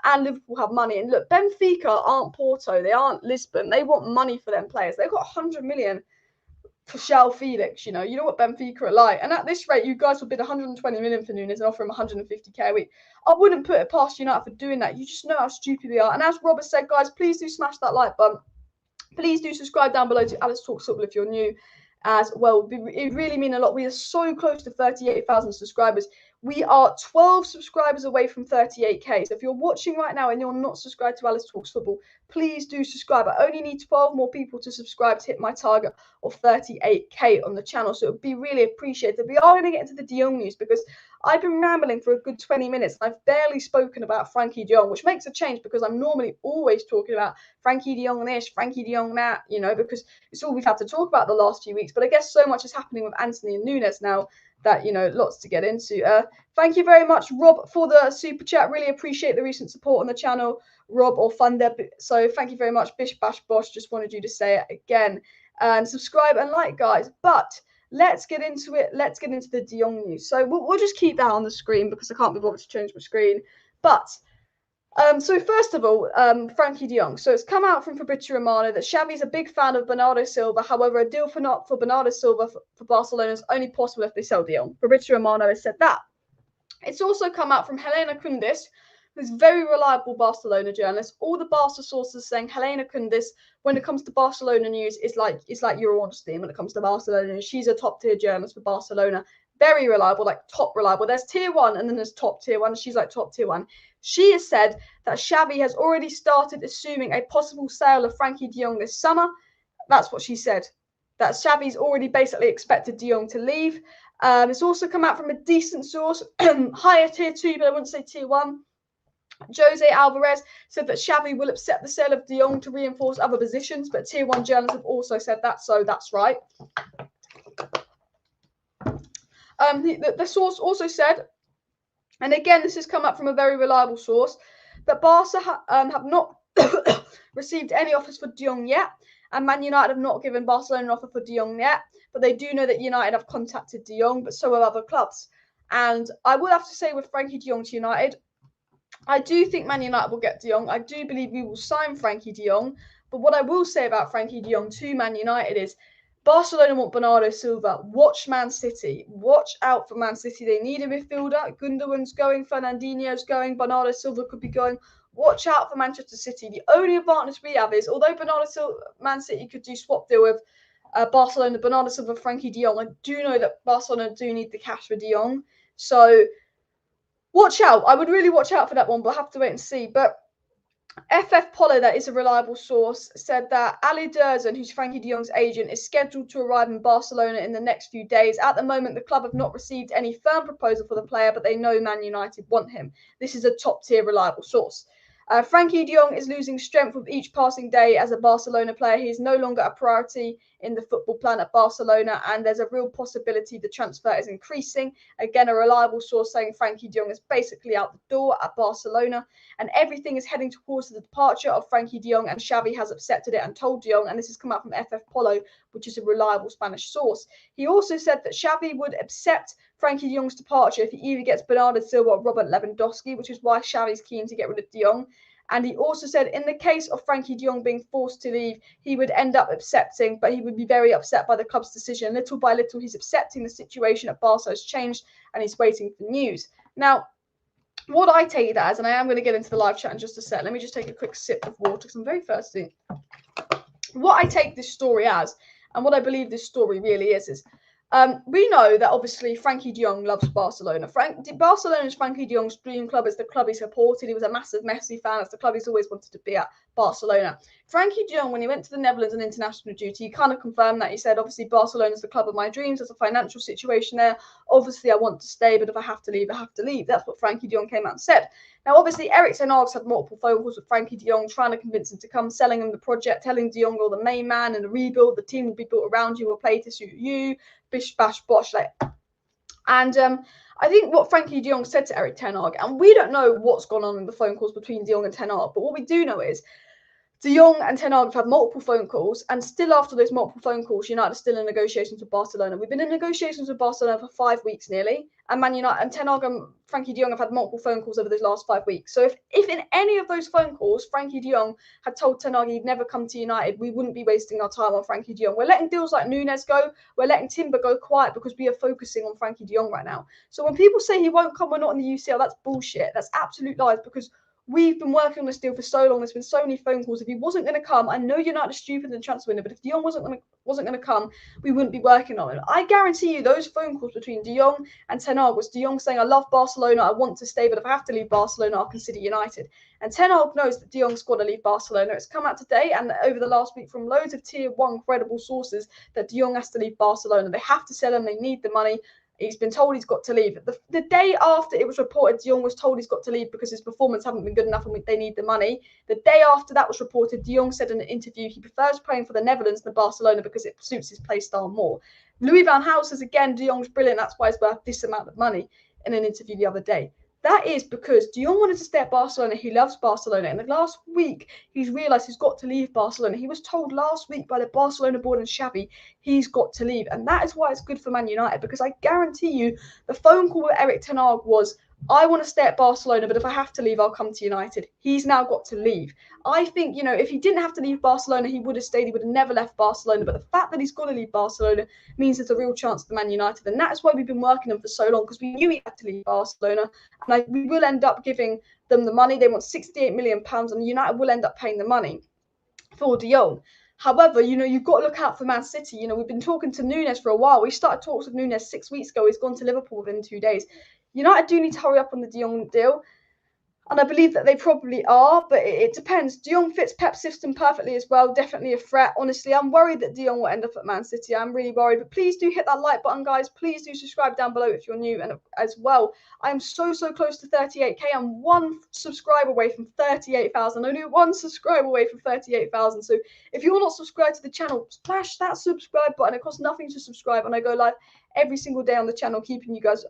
A: and Liverpool have money. And look, Benfica aren't Porto. They aren't Lisbon. They want money for them players. They've got 100 million for João Felix, you know what Benfica are like. And at this rate, you guys will bid 120 million for Nunez and offer him 150k a week. I wouldn't put it past United for doing that. You just know how stupid they are. And as Robert said, guys, please do smash that like button. Please do subscribe down below to Alice Talks Football if you're new as well. It really means a lot. We are so close to 38,000 subscribers. We are 12 subscribers away from 38k. So if you're watching right now and you're not subscribed to Alice Talks Football, please do subscribe. I only need 12 more people to subscribe to hit my target of 38k on the channel. So it would be really appreciated. We are going to get into the De Jong news, because I've been rambling for a good 20 minutes. And I've barely spoken about Frenkie de Jong, which makes a change, because I'm normally always talking about Frenkie de Jong this, Frenkie de Jong that, because it's all we've had to talk about the last few weeks. But I guess so much is happening with Antony and Nunez now that, lots to get into. Thank you very much, Rob, for the super chat. Really appreciate the recent support on the channel, Rob or Funder. So thank you very much. Bish Bash Bosh, just wanted you to say it again. And subscribe and like, guys. But let's get into it. Let's get into the De Jong news. So we'll just keep that on the screen, because I can't be bothered to change my screen. But so first of all, Frenkie de Jong. So it's come out from Fabrizio Romano that Xavi's a big fan of Bernardo Silva. However, a deal for Bernardo Silva for Barcelona is only possible if they sell de Jong. Fabrizio Romano has said that. It's also come out from Helena Kundis, who's a very reliable Barcelona journalist. All the Barca sources saying Helena Kundis, when it comes to Barcelona news, is like your Ornstein when it comes to Barcelona news. She's a top tier journalist for Barcelona. Very reliable, like top reliable. There's tier one and then there's top tier one. She's like top tier one. She has said that Xavi has already started assuming a possible sale of Frenkie de Jong this summer. That's what she said. That Xavi's already basically expected de Jong to leave. It's also come out from a decent source, higher tier 2, but I wouldn't say tier 1. Jose Alvarez said that Xavi will accept the sale of de Jong to reinforce other positions, but tier 1 journalists have also said that, so that's right. The source also said, and again, this has come up from a very reliable source, that Barca have not received any offers for de Jong yet, and Man United have not given Barcelona an offer for de Jong yet, but they do know that United have contacted de Jong, but so have other clubs. And I will have to say with Frenkie de Jong to United, I do think Man United will get de Jong. I do believe we will sign Frenkie de Jong. But what I will say about Frenkie de Jong to Man United is Barcelona want Bernardo Silva. Watch Man City. Watch out for Man City. They need a midfielder. Gundogan's going. Fernandinho's going. Bernardo Silva could be going. Watch out for Manchester City. The only advantage we have is, although Man City could do swap deal with Barcelona, Bernardo Silva, Frenkie de Jong, I do know that Barcelona do need the cash for de Jong. So watch out. I would really watch out for that one, but I have to wait and see. But FF Polo, that is a reliable source, said that Ali Dursun, who's Frenkie de Jong's agent, is scheduled to arrive in Barcelona in the next few days. At the moment, the club have not received any firm proposal for the player, but they know Man United want him. This is a top-tier reliable source. Frenkie de Jong is losing strength with each passing day as a Barcelona player. He is no longer a priority in the football plan at Barcelona, and there's a real possibility the transfer is increasing. Again, a reliable source saying Frenkie de Jong is basically out the door at Barcelona, and everything is heading towards the departure of Frenkie de Jong, and Xavi has accepted it and told de Jong, and this has come out from FF Polo, which is a reliable Spanish source. He also said that Xavi would accept Frenkie de Jong's departure if he either gets Bernardo Silva or Robert Lewandowski, which is why Xavi's keen to get rid of de Jong. And he also said in the case of Frenkie de Jong being forced to leave, he would end up accepting, but he would be very upset by the club's decision. Little by little, he's accepting the situation at Barca has changed, and he's waiting for news. Now, what I take that as, and I am going to get into the live chat in just a sec. Let me just take a quick sip of water because I'm very thirsty. What I take this story as, and what I believe this story really is we know that obviously Frenkie de Jong loves Barcelona. Barcelona is Frenkie de Jong's dream club. It's the club he supported. He was a massive Messi fan. It's the club he's always wanted to be at, Barcelona. Frenkie de Jong, when he went to the Netherlands on international duty, he kind of confirmed that. He said, obviously, Barcelona is the club of my dreams. There's a financial situation there. Obviously, I want to stay, but if I have to leave, I have to leave. That's what Frenkie de Jong came out and said. Now, obviously, ERIK ten Hag's had multiple phone calls with Frenkie de Jong, trying to convince him to come, selling him the project, telling de Jong you're the main man in the rebuild. The team will be built around you. We'll play to suit you. Bish, bash, bosh. And I think what Frenkie de Jong said to ERIK ten Hag, and we don't know what's gone on in the phone calls between de Jong and ten Hag, but what we do know is de Jong and ten Hag have had multiple phone calls, and still after those multiple phone calls, United are still in negotiations with Barcelona. We've been in negotiations with Barcelona for 5 weeks nearly, and Man United and ten Hag and Frenkie de Jong have had multiple phone calls over those last 5 weeks. So if in any of those phone calls, Frenkie de Jong had told ten Hag he'd never come to United, we wouldn't be wasting our time on Frenkie de Jong. We're letting deals like Nunez go. We're letting Timber go quiet because we are focusing on Frenkie de Jong right now. So when people say he won't come, we're not in the UCL, that's bullshit. That's absolute lies, because we've been working on this deal for so long. There's been so many phone calls. If he wasn't going to come, I know United are stupid in the transfer window, but if de Jong wasn't going to come, we wouldn't be working on it. I guarantee you those phone calls between de Jong and ten Hag was de Jong saying, I love Barcelona, I want to stay, but if I have to leave Barcelona, I'll consider United. And ten Hag knows that de Jong's got to leave Barcelona. It's come out today and over the last week from loads of tier 1 credible sources that de Jong has to leave Barcelona. They have to sell him. They need the money. He's been told he's got to leave. The day after it was reported, de Jong was told he's got to leave because his performance hasn't been good enough and they need the money. The day after that was reported, de Jong said in an interview he prefers playing for the Netherlands than Barcelona because it suits his play style more. Louis van Gaal says again, de Jong's brilliant. That's why he's worth this amount of money in an interview the other day. That is because de Jong wanted to stay at Barcelona. He loves Barcelona. In the last week, he's realised he's got to leave Barcelona. He was told last week by the Barcelona board and Xavi he's got to leave. And that is why it's good for Man United, because I guarantee you the phone call with ERIK ten Hag was, I want to stay at Barcelona, but if I have to leave, I'll come to United. He's now got to leave. I think, if he didn't have to leave Barcelona, he would have stayed. He would have never left Barcelona. But the fact that he's got to leave Barcelona means there's a real chance for Man United. And that's why we've been working on for so long, because we knew he had to leave Barcelona. And we will end up giving them the money. They want £68 million, and United will end up paying the money for de Jong. However, you've got to look out for Man City. We've been talking to Nunez for a while. We started talks with Nunez 6 weeks ago. He's gone to Liverpool within 2 days. United do need to hurry up on the de Jong deal. And I believe that they probably are, but it depends. De Jong fits Pep's system perfectly as well. Definitely a threat. Honestly, I'm worried that de Jong will end up at Man City. I'm really worried. But please do hit that like button, guys. Please do subscribe down below if you're new. And as well, I'm so close to 38k. I'm 1 subscriber away from 38,000. Only 1 subscriber away from 38,000. So if you're not subscribed to the channel, smash that subscribe button. It costs nothing to subscribe. And I go live every single day on the channel, keeping you guys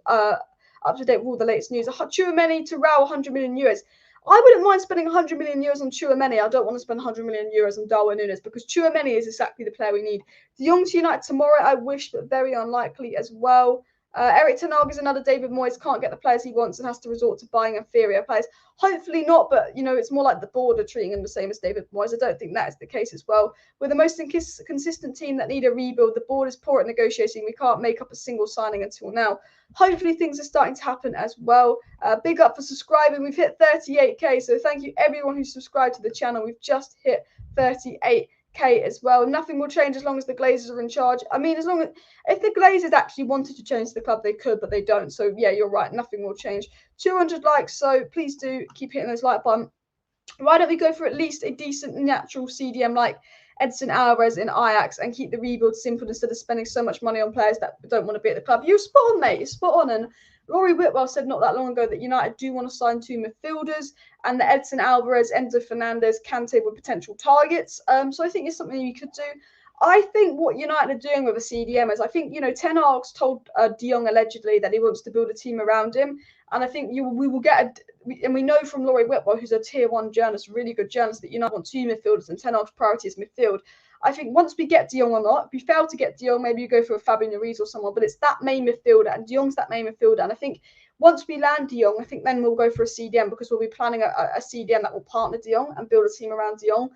A: up to date with all the latest news. Tchouaméni to Raul, 100 million euros. I wouldn't mind spending 100 million euros on Tchouaméni. I don't want to spend 100 million euros on Darwin Nunez because Tchouaméni is exactly the player we need. De Jong to United tomorrow, I wish, but very unlikely as well. ERIK ten Hag is another David Moyes, can't get the players he wants and has to resort to buying inferior players. Hopefully not, but, it's more like the board are treating him the same as David Moyes. I don't think that is the case as well. We're the most consistent team that need a rebuild. The board is poor at negotiating. We can't make up a single signing until now. Hopefully things are starting to happen as well. Big up for subscribing. We've hit 38k, so thank you everyone who subscribed to the channel. We've just hit 38k. Kate as well. Nothing will change as long as the Glazers are in charge. I mean, as long as if the Glazers actually wanted to change the club, they could, but they don't. So yeah, you're right. Nothing will change. 200 likes. So please do keep hitting those like button. Why don't we go for at least a decent natural CDM like Edson Alvarez in Ajax and keep the rebuild simple instead of spending so much money on players that don't want to be at the club? You're spot on, mate. You're spot on. And Laurie Whitwell said not that long ago that United do want to sign 2 midfielders and that Edson Alvarez, Enzo Fernandez, Kante were potential targets. So I think it's something you could do. I think what United are doing with a CDM is, I think, Ten Hag's told De Jong allegedly that he wants to build a team around him. And I think we will get and we know from Laurie Whitwell, who's a tier 1 journalist, really good journalist, that United want 2 midfielders and Ten Hag's priority is midfield. I think once we get De Jong or not, if we fail to get De Jong, maybe you go for a Fabrizio Romano or someone, but it's that main midfielder, and De Jong's that main midfielder. And I think once we land De Jong, I think then we'll go for a CDM because we'll be planning a CDM that will partner De Jong and build a team around De Jong.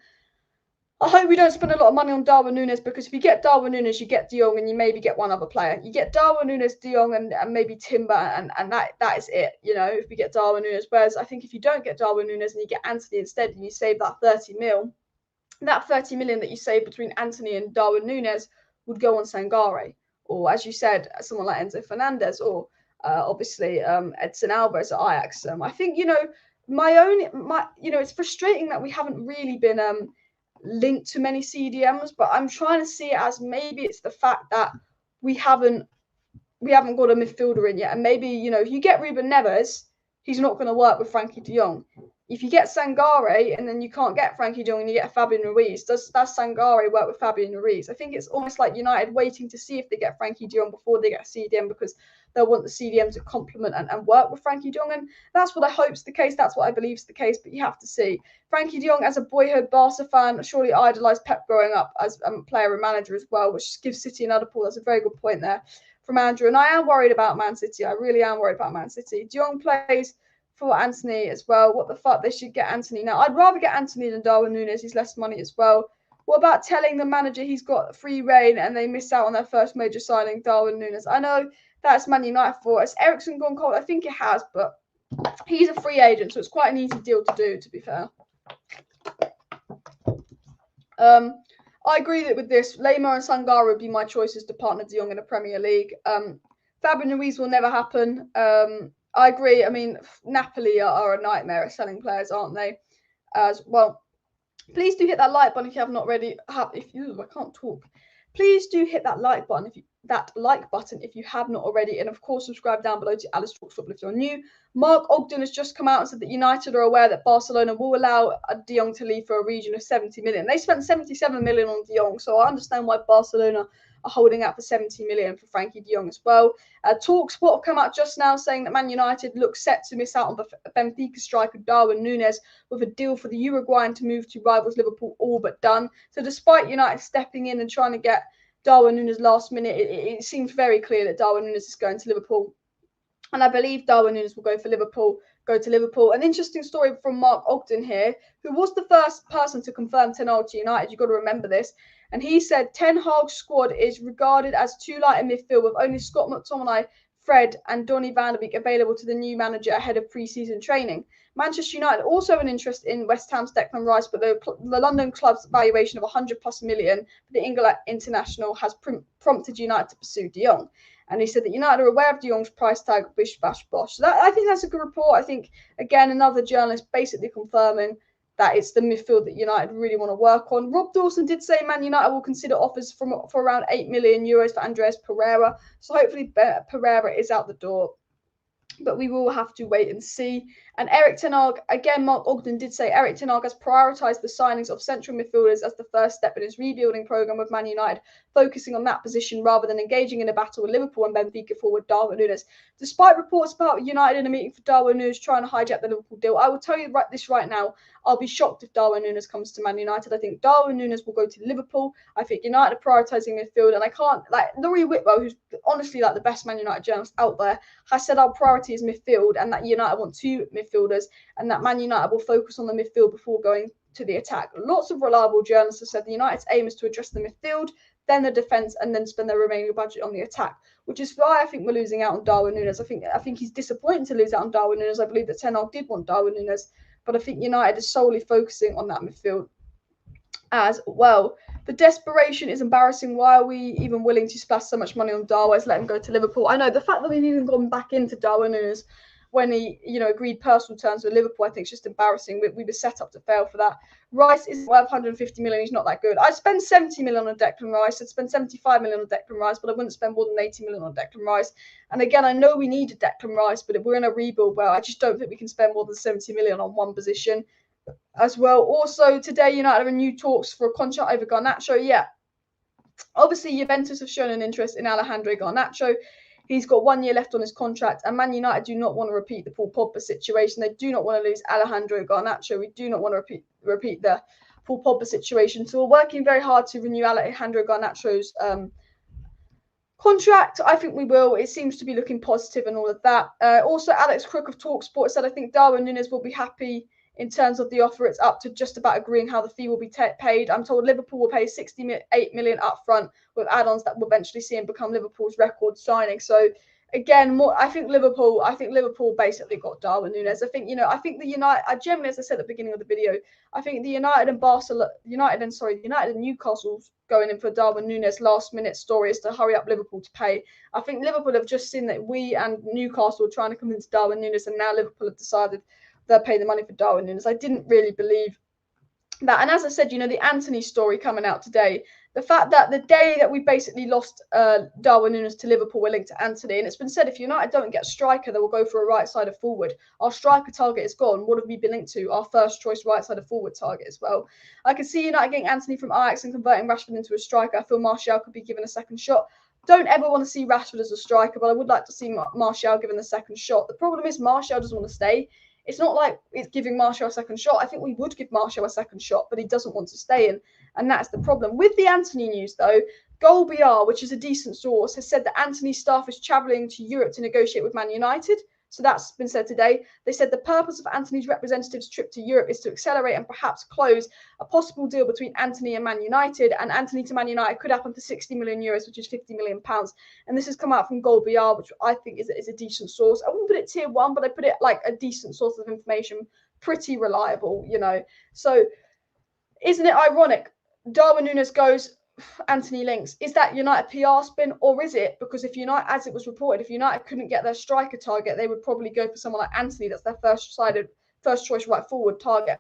A: I hope we don't spend a lot of money on Darwin Nunez because if you get Darwin Nunez, you get De Jong and you maybe get one other player. You get Darwin Nunez, De Jong, and maybe Timber, and that is it, if we get Darwin Nunez. Whereas I think if you don't get Darwin Nunez and you get Antony instead and you save that 30 mil, that 30 million that you save between Antony and Darwin Nunez would go on Sangare, or as you said, someone like Enzo Fernandez, or obviously Edson Alvarez at Ajax. I think, it's frustrating that we haven't really been linked to many CDMs, but I'm trying to see it as maybe it's the fact that we haven't got a midfielder in yet, and maybe if you get Ruben Neves, he's not going to work with Frenkie de Jong. If you get Sangare and then you can't get Frenkie de Jong and you get Fabian Ruiz, does Sangare work with Fabian Ruiz? I think it's almost like United waiting to see if they get Frenkie de Jong before they get a CDM because they'll want the CDM to complement and work with Frenkie de Jong. And that's what I hope is the case. That's what I believe is the case. But you have to see. Frenkie de Jong, as a boyhood Barca fan, surely idolised Pep growing up as a player and manager as well, which gives City another pull. That's a very good point there from Andrew. And I am worried about Man City. I really am worried about Man City. De Jong plays for Antony as well. What the fuck? They should get Antony now. I'd rather get Antony than Darwin Nunez. He's less money as well. What about telling the manager he's got free reign and they miss out on their first major signing, Darwin Nunez? I know that's Man United for. Has Eriksen gone cold? I think it has, but he's a free agent, so it's quite an easy deal to do, to be fair. I agree that with this, Lemar and Sangare would be my choices to partner De Jong in the Premier League. Fabian Ruiz will never happen. I agree. I mean, Napoli are a nightmare at selling players, aren't they? As well. Please do hit that like button if you have not already. I can't talk. Please do hit that like button if you have not already, and of course subscribe down below to Alice Talks Football if you're new. Mark Ogden has just come out and said that United are aware that Barcelona will allow De Jong to leave for a region of 70 million. They spent 77 million on De Jong, so I understand why Barcelona are holding out for 70 million for Frenkie de Jong as well. TalkSport have come out just now saying that Man United look set to miss out on Benfica striker Darwin Nunez with a deal for the Uruguayan to move to rivals Liverpool all but done. So despite United stepping in and trying to get Darwin Nunez last minute, it seems very clear that Darwin Nunez is going to Liverpool. And I believe Darwin Nunez will go to Liverpool. An interesting story from Mark Ogden here, who was the first person to confirm Ten Hag to United. You've got to remember this. And he said Ten Hag's squad is regarded as too light in midfield, with only Scott McTominay, Fred and Donny van de Beek available to the new manager ahead of pre-season training. Manchester United also have an interest in West Ham's Declan Rice, but the London club's valuation of 100+ million for the England international has prompted United to pursue De Jong. And he said that United are aware of De Jong's price tag, bish, bash, bosh. So I think that's a good report. I think, again, another journalist basically confirming that it's the midfield that United really want to work on. Rob Dawson did say Man United will consider offers for around 8 million euros for Andreas Pereira. So hopefully Pereira is out the door. But we will have to wait and see. And Erik ten Hag, again, Mark Ogden did say Erik ten Hag has prioritised the signings of central midfielders as the first step in his rebuilding programme with Man United, focusing on that position rather than engaging in a battle with Liverpool and Benfica forward Darwin Nunez. Despite reports about United in a meeting for Darwin Nunez trying to hijack the Liverpool deal, I will tell you this right now. I'll be shocked if Darwin Nunez comes to Man United. I think Darwin Nunez will go to Liverpool. I think United are prioritising midfield, and I can't, Laurie Whitwell, who's honestly the best Man United journalist out there, has said our priority is midfield and that United want 2 midfielders and that Man United will focus on the midfield before going to the attack. Lots of reliable journalists have said the United's aim is to address the midfield, then the defence, and then spend their remaining budget on the attack, which is why I think we're losing out on Darwin Nunez. I think he's disappointing to lose out on Darwin Nunez. I believe that Ten Hag did want Darwin Nunez, but I think United is solely focusing on that midfield as well. The desperation is embarrassing. Why are we even willing to splash so much money on Darwin? Let him go to Liverpool. I know the fact that we've even gone back into Darwin Nunez when he, agreed personal terms with Liverpool, I think is just embarrassing. We were set up to fail for that. Rice isn't worth 150 million. He's not that good. I'd spend 70 million on Declan Rice. I'd spend 75 million on Declan Rice, but I wouldn't spend more than 80 million on Declan Rice. And again, I know we need a Declan Rice, but we're in a rebuild where I just don't think we can spend more than 70 million on one position as well. Also, today, United are in new talks for a contract over Garnacho. Yeah. Obviously, Juventus have shown an interest in Alejandro Garnacho. He's got 1 year left on his contract, and Man United do not want to repeat the Paul Pogba situation. They do not want to lose Alejandro Garnacho. We do not want to repeat the Paul Pogba situation. So we're working very hard to renew Alejandro Garnacho's contract. I think we will. It seems to be looking positive and all of that. Also, Alex Crook of TalkSport said, I think Darwin Nunez will be happy in terms of the offer. It's up to just about agreeing how the fee will be paid. I'm told Liverpool will pay 68 million up front with add-ons that will eventually see him become Liverpool's record signing. So again, I think Liverpool basically got Darwin Nunez. I think the United, generally, as I said at the beginning of the video, I think the United and Newcastle's going in for Darwin Nunez last minute story is to hurry up Liverpool to pay. I think Liverpool have just seen that we and Newcastle are trying to convince Darwin Nunez, and now Liverpool have decided they'll pay the money for Darwin Nunez. I didn't really believe that. And as I said, the Antony story coming out today, the fact that the day that we basically lost Darwin Nunez to Liverpool, we're linked to Antony. And it's been said, if United don't get a striker, they will go for a right-sided forward. Our striker target is gone. What have we been linked to? Our first choice right-sided forward target as well. I can see United getting Antony from AJAX and converting Rashford into a striker. I feel Martial could be given a second shot. Don't ever want to see Rashford as a striker, but I would like to see Martial given the second shot. The problem is Martial doesn't want to stay. It's not like it's giving Martial a second shot. I think we would give Martial a second shot, but he doesn't want to stay in. And that's the problem. With the Antony news, though, Goal BR, which is a decent source, has said that Antony's staff is travelling to Europe to negotiate with Man United. So that's been said today. They said the purpose of Antony's representative's trip to Europe is to accelerate and perhaps close a possible deal between Antony and Man United. And Antony to Man United could happen for 60 million euros, which is 50 million pounds. And this has come out from Goal BR, which I think is a decent source. I wouldn't put it tier 1, but I put it like a decent source of information, pretty reliable, So isn't it ironic? Darwin Nunez goes, Antony links. Is that United PR spin, or is it because if United, as it was reported, if United couldn't get their striker target, they would probably go for someone like Antony. That's their first choice right forward target.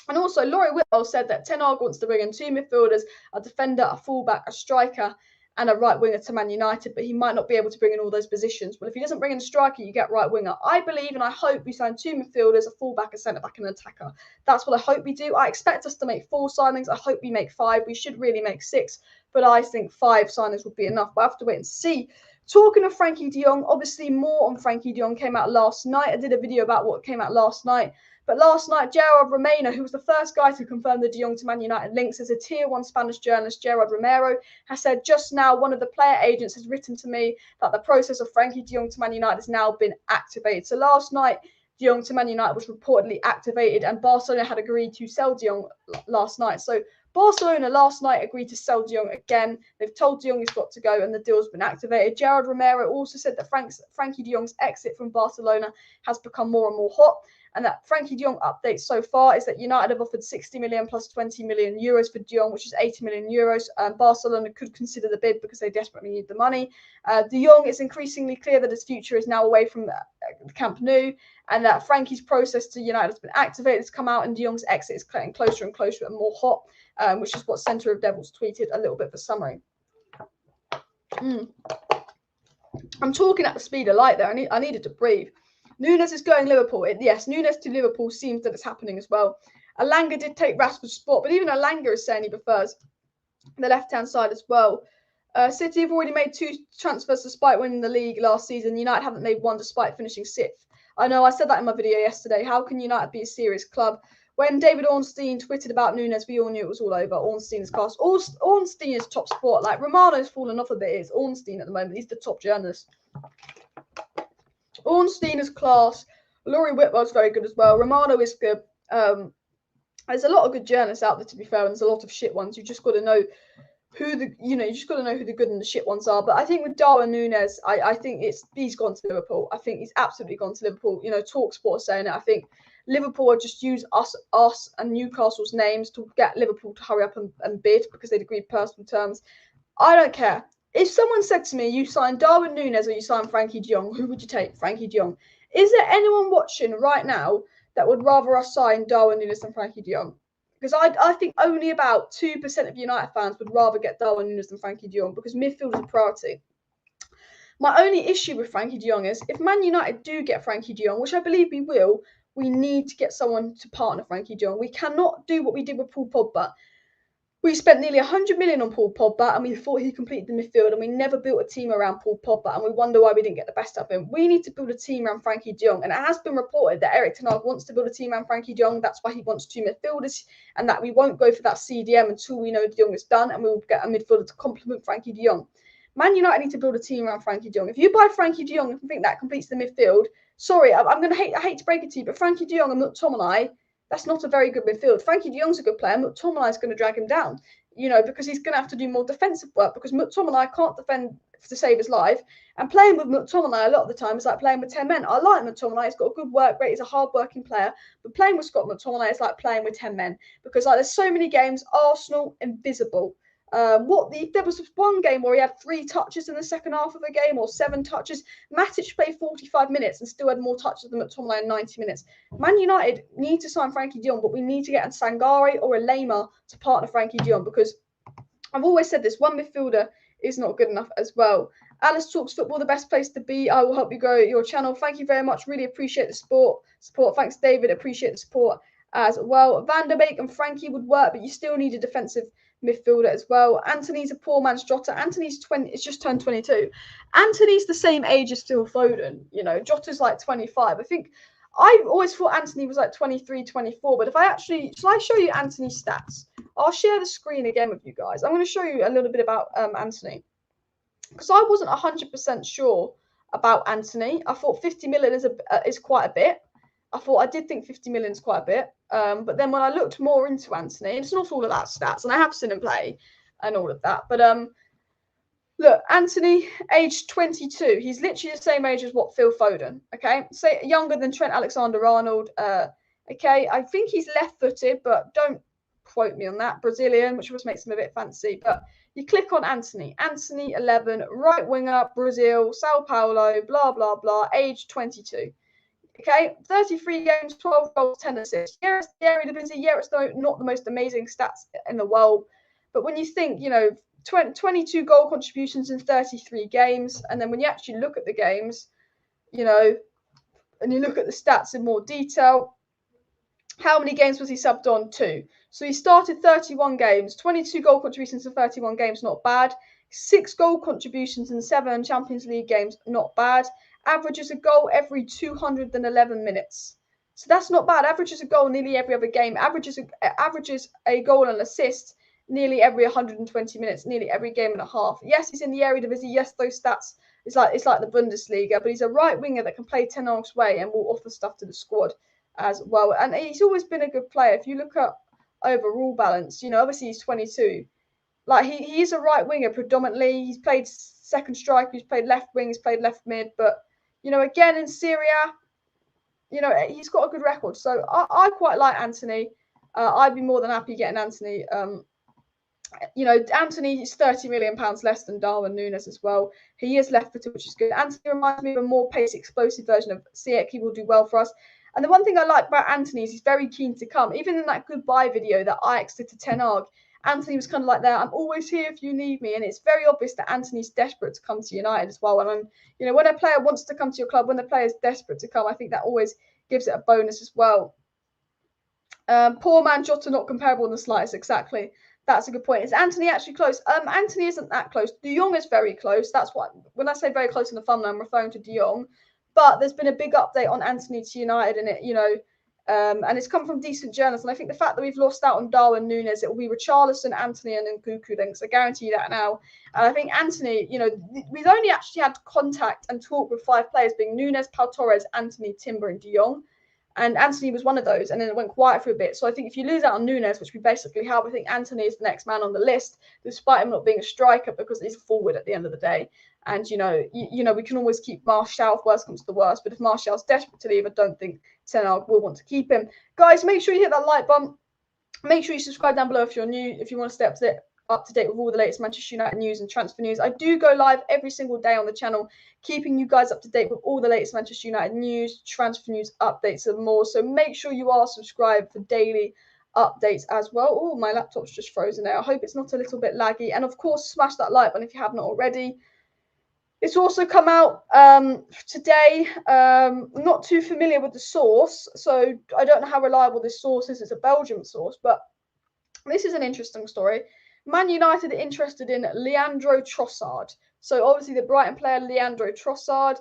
A: And also, LAURIE Whitwell said that Ten Hag wants to bring in 2 midfielders, a defender, a fullback, a striker, and a right winger to Man United, but he might not be able to bring in all those positions. Well, if he doesn't bring in a striker, you get right winger. I believe and I hope we sign 2 midfielders, a fullback, a centre-back, and an attacker. That's what I hope we do. I expect us to make 4 signings. I hope we make 5. We should really make 6, but I think 5 signings would be enough. We'll have to wait and see. Talking of Frenkie de Jong, obviously more on Frenkie de Jong came out last night. I did a video about what came out last night. But last night, Gerrard Romano, who was the first guy to confirm the De Jong to Man United links as a tier 1 Spanish journalist, Gerrard Romero, has said just now one of the player agents has written to me that the process of Frenkie de Jong to Man United has now been activated. So last night, De Jong to Man United was reportedly activated, and Barcelona had agreed to sell De Jong last night. So Barcelona last night agreed to sell De Jong again. They've told De Jong he's got to go, and the deal's been activated. Gerrard Romero also said that Frenkie de Jong's exit from Barcelona has become more and more hot, and that Frenkie de Jong update so far is that United have offered 60 million plus 20 million euros for De Jong, which is 80 million euros. Barcelona could consider the bid because they desperately need the money. De Jong, it's increasingly clear that his future is now away from the Camp Nou, and that Frankie's process to United has been activated. It's come out, and De Jong's exit is getting closer and closer and more hot, which is what Centre of Devils tweeted. A little bit of a summary. I'm talking at the speed of light there. I needed to breathe. Nunez is going Liverpool. Yes, Nunez to Liverpool seems that it's happening as well. Alanga did take Rashford's spot, but even Alanga is saying he prefers the left-hand side as well. City have already made 2 transfers despite winning the league last season. United haven't made 1 despite finishing 6th. I know I said that in my video yesterday. How can United be a serious club? When David Ornstein tweeted about Nunez, we all knew it was all over. Ornstein is cast. Ornstein is top sport. Like, Romano's fallen off a bit. It's Ornstein at the moment. He's the top journalist. Ornstein is class. LAURIE Whitwell's very good as well. Romano is good. There's a lot of good journalists out there, to be fair, and there's a lot of shit ones. You just got to know who the good and the shit ones are. But I think with Darwin Nunez, I think he's gone to Liverpool. I think he's absolutely gone to Liverpool. TalkSport saying it. I think Liverpool would just use us and Newcastle's names to get Liverpool to hurry up and bid because they'd agreed personal terms. I don't care. If someone said to me, you sign Darwin Nunez or you sign Frenkie de Jong, who would you take? Frenkie de Jong. Is there anyone watching right now that would rather us sign Darwin Nunez than Frenkie de Jong? Because I think only about 2% of United fans would rather get Darwin Nunez than Frenkie de Jong because midfield is a priority. My only issue with Frenkie de Jong is if Man United do get Frenkie de Jong, which I believe we will, we need to get someone to partner Frenkie de Jong. We cannot do what we did with Paul Pogba. We spent nearly 100 million on Paul Pogba and we thought he completed the midfield and we never built a team around Paul Pogba and we wonder why we didn't get the best of him. We need to build a team around Frenkie de Jong, and it has been reported that ERIK wants to build a team around Frenkie de Jong. That's why he wants 2 midfielders, and that we won't go for that CDM until we know de Jong is done, and we will get a midfielder to complement Frenkie de Jong. Man United need to build a team around Frenkie de Jong. If you buy Frenkie de Jong and think that completes the midfield, sorry, I hate to break it to you, but Frenkie de Jong and McTominay, that's not a very good midfield. Frenkie de Jong's a good player. McTominay is going to drag him down, because he's going to have to do more defensive work because McTominay can't defend to save his life. And playing with McTominay a lot of the time is like playing with 10 men. I like McTominay. He's got a good work rate. He's a hard-working player. But playing with Scott McTominay is like playing with 10 men because there's so many games, Arsenal invisible. There was one game where he had 3 touches in the second half of a game or 7 touches. Matic played 45 minutes and still had more touches than McTominay in 90 minutes. Man United need to sign Frenkie de Jong, but we need to get a Sangare or a Lema to partner Frenkie de Jong because I've always said this, one midfielder is not good enough as well. Alice Talks Football, the best place to be. I will help you grow your channel. Thank you very much. Really appreciate the support. Thanks, David. Appreciate the support as well. Van der Beek and Frankie would work, but you still need a defensive midfielder as well. Antony's a poor man's Jota. Antony's 20. It's just turned 22. Antony's the same age as Phil Foden. Jota's like 25. I think I've always thought Antony was like 23, 24. But shall I show you Antony's stats? I'll share the screen again with you guys. I'm going to show you a little bit about Antony because I wasn't 100% sure about Antony. I thought 50 million is quite a bit. I did think 50 million is quite a bit. But then when I looked more into Antony, it's not all of that stats, and I have seen him play and all of that. But look, Antony, age 22. He's literally the same age as what Phil Foden. Okay, say younger than Trent Alexander-Arnold. Okay, I think he's left-footed, but don't quote me on that. Brazilian, which always makes him a bit fancy. But you click on Antony. Antony, 11, right winger, Brazil, Sao Paulo, blah blah blah. Age 22. Okay, 33 games, 12 goals, 10 assists. Yeah, it's the Eredivisie. Yeah, it's not the most amazing stats in the world. But when you think, 22 goal contributions in 33 games, and then when you actually look at the games, and you look at the stats in more detail, how many games was he subbed on? 2. So he started 31 games, 22 goal contributions in 31 games, not bad. 6 goal contributions in 7 Champions League games, not bad. Averages a goal every 211 minutes. So that's not bad. Averages a goal nearly every other game. Averages a goal and assist nearly every 120 minutes, nearly every game and a half. Yes, he's in the Eredivisie. Yes, those stats, it's like the Bundesliga, but he's a right winger that can play 10 arms way and will offer stuff to the squad as well. And he's always been a good player. If you look at overall balance, obviously he's 22. Like he's a right winger predominantly. He's played second striker, he's played left wing, he's played left mid, but again in Syria, he's got a good record. So I quite like Antony. I'd be more than happy getting Antony. Antony is £30 million less than Darwin Nunez as well. He is left-footed, which is good. Antony reminds me of a more pace, explosive version of Ziyech. He will do well for us. And the one thing I like about Antony is he's very keen to come. Even in that goodbye video that AJAX did to Ten Hag, Antony was kind of like that. I'm always here if you need me. And it's very obvious that Antony's desperate to come to United as well. And when a player wants to come to your club, when the player is desperate to come, I think that always gives it a bonus as well. Poor man Jota not comparable in the slightest. Exactly. That's a good point. Is Antony actually close? Antony isn't that close. De Jong is very close. That's what, when I say very close in the thumbnail, I'm referring to De Jong. But there's been a big update on Antony to United, and and it's come from decent journalists. And I think the fact that we've lost out on Darwin Nunez, it will be Richarlison, Antony, and Nkunku links. I guarantee you that now. And I think Antony, we've only actually had contact and talk with 5 players, being Nunez, Pau Torres, Antony, Timber, and De Jong. And Antony was one of those, and then it went quiet for a bit. So I think if you lose out on Nunez, which we basically have, I think Antony is the next man on the list, despite him not being a striker, because he's a forward at the end of the day. And you know, we can always keep Martial if worst comes to the worst. But if Martial's desperate to leave, I don't think Ten Hag will want to keep him. Guys, make sure you hit that like button. Make sure you subscribe down below if you're new. If you want to stay up to date with all the latest Manchester United news and transfer news. I do go live every single day on the channel, keeping you guys up to date with all the latest Manchester United news, transfer news, updates, and more. So make sure you are subscribed for daily updates as well. Oh, my laptop's just frozen there. I hope it's not a little bit laggy. And of course, smash that like button if you have not already. It's also come out today. Not too familiar with the source, so I don't know how reliable this source is. It's a Belgium source, but this is an interesting story. Man United are interested in Leandro Trossard. So obviously the Brighton player Leandro Trossard.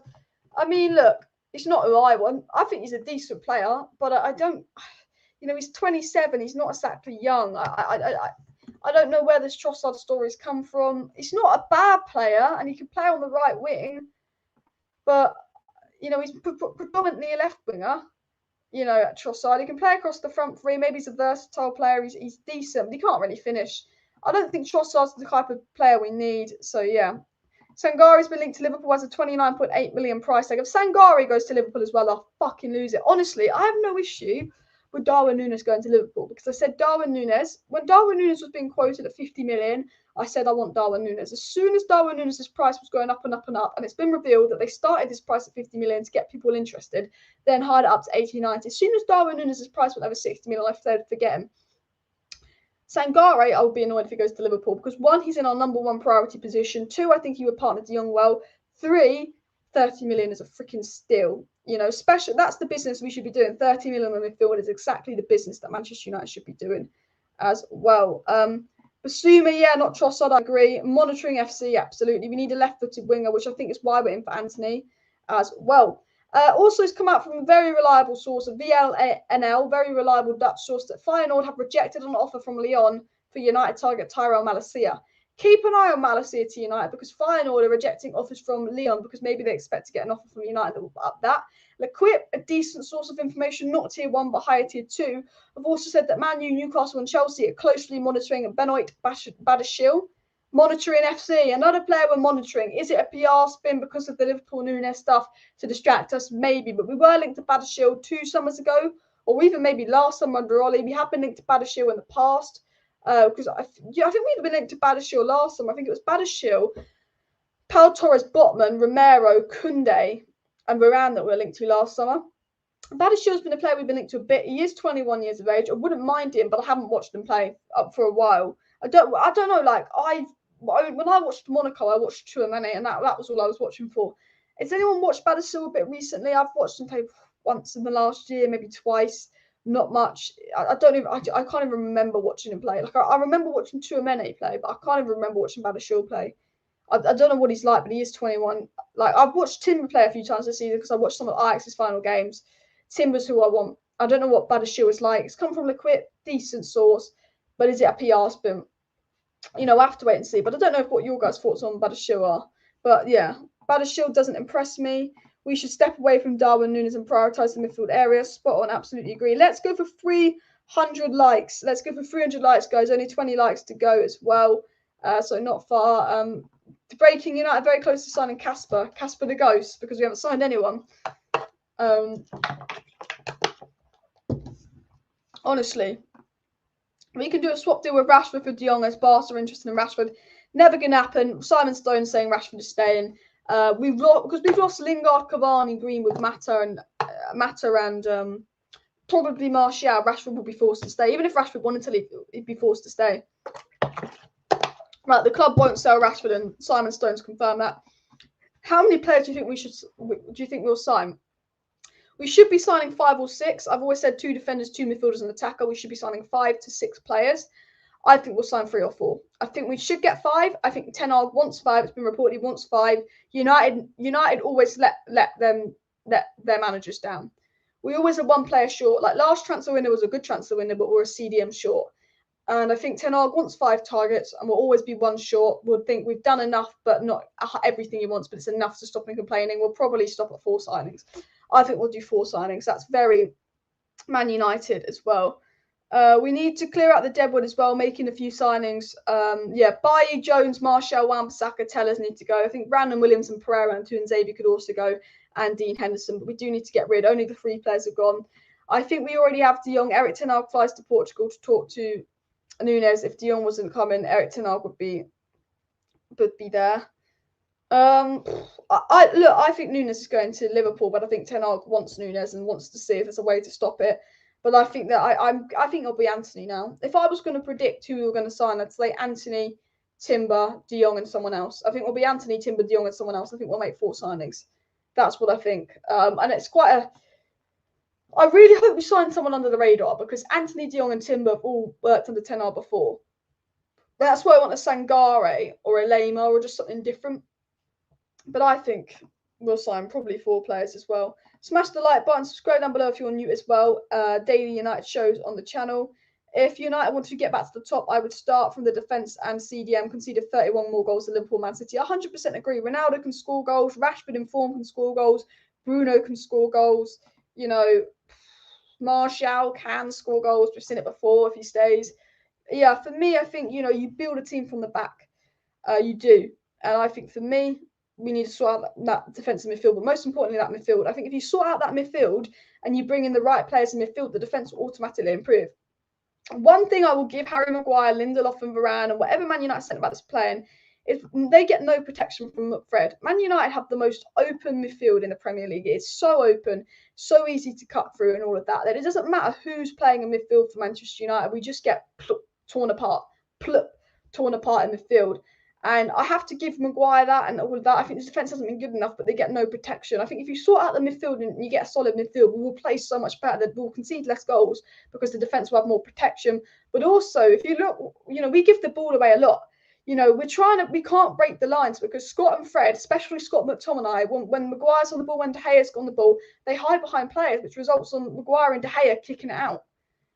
A: I mean, look, it's not who I want. I think he's a decent player, but I don't. You know, he's 27. He's not exactly young. I don't know where this Trossard story's come from. He's not a bad player, and he can play on the right wing. But you know, he's predominantly a left winger. You know, Trossard, he can play across the front three. Maybe he's a versatile player. He's decent, but he can't really finish. I don't think Trossard's the type of player we need. So, yeah. Sangari's been linked to Liverpool as a 29.8 million price tag. If Sangari goes to Liverpool as well, I'll fucking lose it. Honestly, I have no issue with Darwin Nunez going to Liverpool, because I said Darwin Nunez, when Darwin Nunez was being quoted at 50 million, I said I want Darwin Nunez. As soon as Darwin Nunez's price was going up and up and up, and it's been revealed that they started this price at 50 million to get people interested, then hired it up to 80, 90. As soon as Darwin Nunez's price went over 60 million, I said forget him. Sangare, I would be annoyed if he goes to Liverpool, because one, he's in our #1 priority position. Two, I think he would partner De Jong well. Three, 30 million is a freaking steal. You know, special. That's the business we should be doing. 30 million in midfield is exactly the business that Manchester United should be doing as well. Basuma, yeah, not Trossard, I agree. Monitoring FC, absolutely. We need a left-footed winger, which I think is why we're in for Antony as well. Also, it's come out from a very reliable source, a VLNL, very reliable Dutch source, that Feyenoord have rejected an offer from Lyon for United target Tyrell Malacia. Keep an eye on Malacia to United, because Feyenoord are rejecting offers from Lyon because maybe they expect to get an offer from United that will up that. L'Equipe, a decent source of information, not tier 1 but higher tier 2, have also said that Man U, Newcastle and Chelsea are closely monitoring Benoit Badiashile. Monitoring FC, another player we're monitoring. Is it a PR spin because of the Liverpool Nunez stuff to distract us? Maybe, but we were linked to Badiashile 2 summers ago, or even maybe last summer under Ollie. We have been linked to Badiashile in the past. Because I think we'd been linked to Badiashile last summer. I think it was Badiashile, Pau Torres, Botman, Romero, Koundé, and Varane that we were linked to last summer. Badashile's been a player we've been linked to a bit. He is 21 years of age. I wouldn't mind him, but I haven't watched him play up for a while. I don't know. Like when I watched Monaco, I watched Chouameni, and that was all I was watching for. Has anyone watched Badiashile a bit recently? I've watched him play once in the last year, maybe twice. Not much. I can't even remember watching him play. Like I remember watching Chouameni play, but I can't even remember watching Badiashile play. I don't know what he's like, but he is 21. Like I've watched Timber play a few times this season because I watched some of AJAX's final games. Timber's who I want. I don't know what Badiashile is like. It's come from L'Equipe, decent source, but is it a PR spin? You know, I have to wait and see. But I don't know what your guys' thoughts on Badiashile are. But yeah, Badiashile doesn't impress me. We should step away from Darwin Nunez and prioritise the midfield area. Spot on, absolutely agree. Let's go for 300 likes. Let's go for 300 likes, guys. Only 20 likes to go as well. So not far. Breaking United very close to signing Casper the Ghost, because we haven't signed anyone. Honestly, we can do a swap deal with Rashford for De Jong, as Barca are interested in Rashford. Never going to happen. Simon Stone saying Rashford is staying. We've lost Lingard, Cavani, Greenwood, Mata and probably Martial. Rashford will be forced to stay. Even if Rashford wanted to leave, he'd be forced to stay. Right, the club won't sell Rashford, and Simon Stone's confirmed that. How many players do you think we'll sign? We should be signing 5 or 6. I've always said 2 defenders, 2 midfielders, and an attacker. We should be signing 5 to 6 players. I think we'll sign 3 or 4. I think we should get 5. I think Ten Hag wants 5. It's been reported he wants 5. United always let their managers down. We always are 1 player short. Like last transfer window was a good transfer window, but we're a CDM short. And I think Ten Hag wants 5 targets, and we'll always be 1 short. We'll think we've done enough, but not everything he wants, but it's enough to stop him complaining. We'll probably stop at 4 signings. I think we'll do 4 signings. That's very Man United as well. We need to clear out the deadwood as well, making a few signings. Yeah, Bailly, Jones, Martial, Wan-Bissaka, Tellers need to go. I think Brandon Williams and Pereira and Tuanzebe could also go, and Dean Henderson. But we do need to get rid. Only the 3 players have gone. I think we already have De Jong. Erik ten Hag flies to Portugal to talk to Nunez. If De Jong wasn't coming, Erik ten Hag would be there. I think Nunez is going to Liverpool, but I think Ten Hag wants Nunez and wants to see if there's a way to stop it. But I think that I think it'll be Antony now. If I was going to predict who we were going to sign, I'd say Antony, Timber, De Jong, and someone else. I think it'll be Antony, Timber, De Jong, and someone else. I think we'll make 4 signings. That's what I think. And it's quite a. I really hope we sign someone under the radar because Antony, De Jong, and Timber have all worked under Ten Hag before. That's why I want a Sangare or a Lema or just something different. But I think we'll sign probably 4 players as well. Smash the like button, subscribe down below if you're new as well. Daily United shows on the channel. If United want to get back to the top, I would start from the defence and CDM conceded 31 more goals than Liverpool, Man City. 100% agree. Ronaldo can score goals. Rashford in form can score goals. Bruno can score goals. You know, Martial can score goals. We've seen it before if he stays. Yeah, for me, I think, you know, you build a team from the back. You do. And I think for me, we need to sort out that defensive midfield, but most importantly, that midfield. I think if you sort out that midfield and you bring in the right players in midfield, the defence will automatically improve. One thing I will give Harry Maguire, Lindelof and Varane and whatever Man United sent about this playing is they get no protection from Fred. Man United have the most open midfield in the Premier League. It's so open, so easy to cut through and all of that, that it doesn't matter who's playing in midfield for Manchester United. We just get torn apart in midfield. And I have to give Maguire that and all of that. I think the defence hasn't been good enough, but they get no protection. I think if you sort out the midfield and you get a solid midfield, we will play so much better. We'll concede less goals because the defence will have more protection. But also, if you look, you know, we give the ball away a lot. You know, we can't break the lines because Scott and Fred, especially Scott McTominay, when Maguire's on the ball, when De Gea's on the ball, they hide behind players, which results on Maguire and De Gea kicking it out.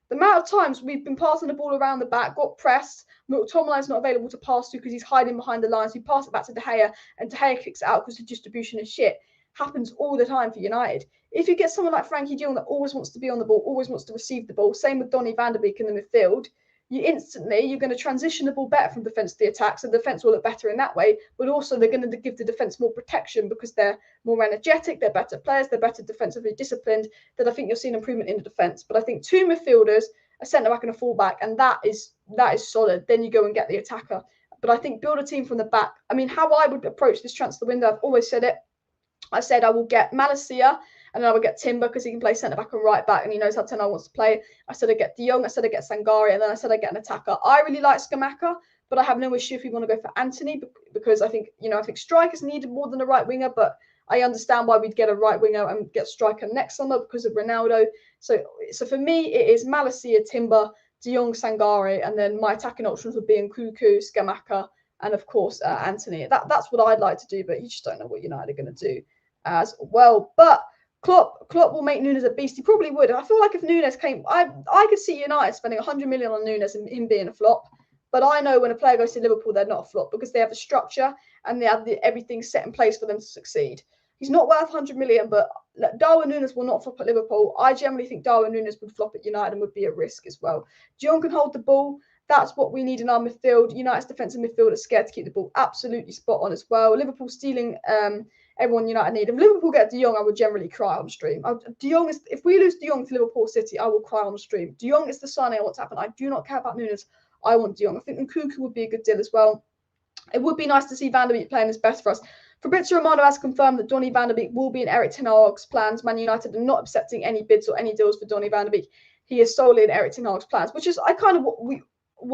A: The amount of times we've been passing the ball around the back, got pressed, McTominay's not available to pass to because he's hiding behind the lines. We pass it back to De Gea and De Gea kicks it out because the distribution is shit. Happens all the time for United. If you get someone like Frenkie de Jong that always wants to be on the ball, always wants to receive the ball, same with Donny van der Beek in the midfield, you're going to transition the ball better from defence to the attack, so the defence will look better in that way, but also they're going to give the defence more protection because they're more energetic, they're better players, they're better defensively disciplined, that I think you'll see an improvement in the defence. But I think 2 midfielders, a centre-back and a full-back, and that is solid. Then you go and get the attacker. But I think build a team from the back. I mean, how I would approach this transfer window, I've always said it. I said I will get Malacia, and then I would get Timber because he can play centre-back and right-back, and he knows how Ten Hag wants to play. I said I'd get De Jong, I said I'd get Sangare, and then I said I'd get an attacker. I really like Scamacca, but I have no issue if you want to go for Antony because I think, you know, I think strikers needed more than a right winger, but I understand why we'd get a right winger and get striker next summer because of Ronaldo. So for me, it is Malacia, Timber, De Jong, Sangare, and then my attacking options would be Nkunku, Scamacca, and of course Antony. That's what I'd like to do, but you just don't know what United are going to do as well. But Klopp will make Nunez a beast. He probably would. I feel like if Nunez came, I could see United spending 100 million on Nunez and him being a flop. But I know when a player goes to Liverpool, they're not a flop because they have the structure and they have everything set in place for them to succeed. He's not worth 100 million, but Darwin Nunez will not flop at Liverpool. I generally think Darwin Nunez would flop at United and would be a risk as well. De Jong can hold the ball. That's what we need in our midfield. United's defensive midfield is scared to keep the ball. Absolutely spot on as well. Liverpool stealing everyone United need. If Liverpool get De Jong, I would generally cry on stream. De Jong is, if we lose De Jong to Liverpool City, I will cry on stream. De Jong is the signing I want to happen. I do not care about Nunez. I want De Jong. I think Nkunku would be a good deal as well. It would be nice to see Van der Beek playing his best for us. Fabrizio Romano has confirmed that Donny van der Beek will be in Erik ten Hag's plans. Man United are not accepting any bids or any deals for Donny van der Beek. He is solely in Erik ten Hag's plans, which is kind of what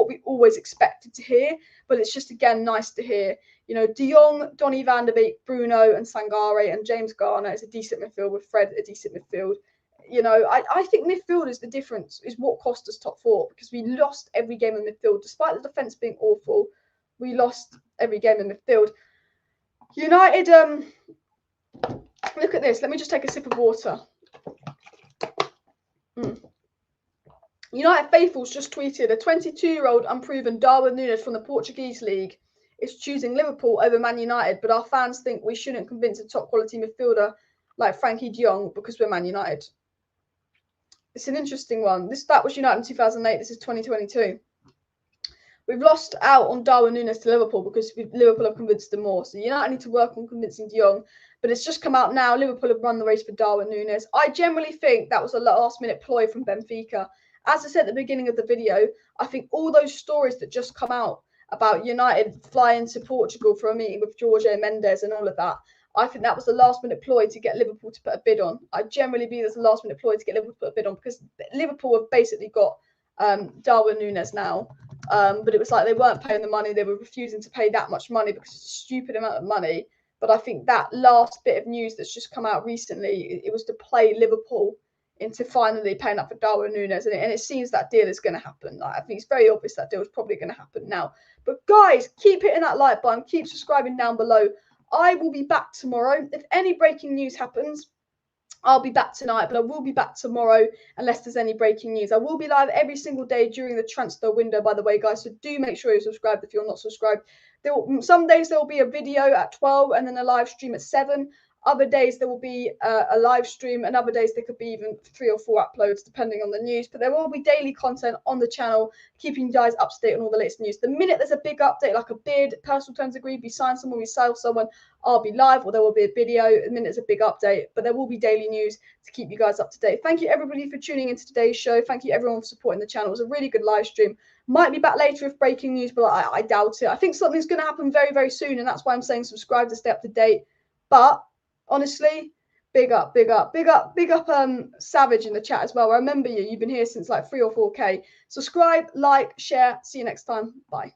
A: we always expected to hear. But it's just, again, nice to hear. You know, De Jong, Donny van der Beek, Bruno and Sangare and James Garner is a decent midfield with Fred a decent midfield. You know, I think midfield is the difference, is what cost us top 4 because we lost every game in midfield. Despite the defence being awful, we lost every game in midfield. United, look at this. Let me just take a sip of water. United Faithfuls just tweeted a 22-year-old unproven Darwin Nunez from the Portuguese league is choosing Liverpool over Man United, but our fans think we shouldn't convince a top-quality midfielder like Frenkie de Jong because we're Man United. It's an interesting one. That was United in 2008. This is 2022. We've lost out on Darwin Nunez to Liverpool because Liverpool have convinced them more. So United need to work on convincing De Jong. But it's just come out now. Liverpool have run the race for Darwin Nunez. I generally think that was a last-minute ploy from Benfica. As I said at the beginning of the video, I think all those stories that just come out about United flying to Portugal for a meeting with Jurrien Mendes and all of that, I think that was a last-minute ploy to get Liverpool to put a bid on. I generally believe there's a last-minute ploy to get Liverpool to put a bid on because Liverpool have basically got Darwin Nunez now. But it was like they weren't paying the money. They were refusing to pay that much money because it's a stupid amount of money. But I think that last bit of news that's just come out recently, it was to play Liverpool into finally paying up for Darwin Nunez. And it seems that deal is going to happen. Like, I think it's very obvious that deal is probably going to happen now. But guys, keep hitting that like button. Keep subscribing down below. I will be back tomorrow. If any breaking news happens, I'll be back tonight, but I will be back tomorrow unless there's any breaking news. I will be live every single day during the transfer window, by the way, guys. So do make sure you're subscribed if you're not subscribed. Some days there will be a video at 12 and then a live stream at 7. Other days there will be a live stream, and other days there could be even 3 or 4 uploads depending on the news. But there will be daily content on the channel, keeping you guys up to date on all the latest news. The minute there's a big update, like a bid, personal terms agreed, we sign someone, we sell someone, I'll be live, or there will be a video. The minute there's a big update, but there will be daily news to keep you guys up to date. Thank you everybody for tuning into today's show. Thank you everyone for supporting the channel. It was a really good live stream. Might be back later with breaking news, but I doubt it. I think something's going to happen very, very soon, and that's why I'm saying subscribe to stay up to date. But honestly, big up Savage in the chat as well. I remember you. You've been here since like 3 or 4K. Subscribe, like, share. See you next time. Bye.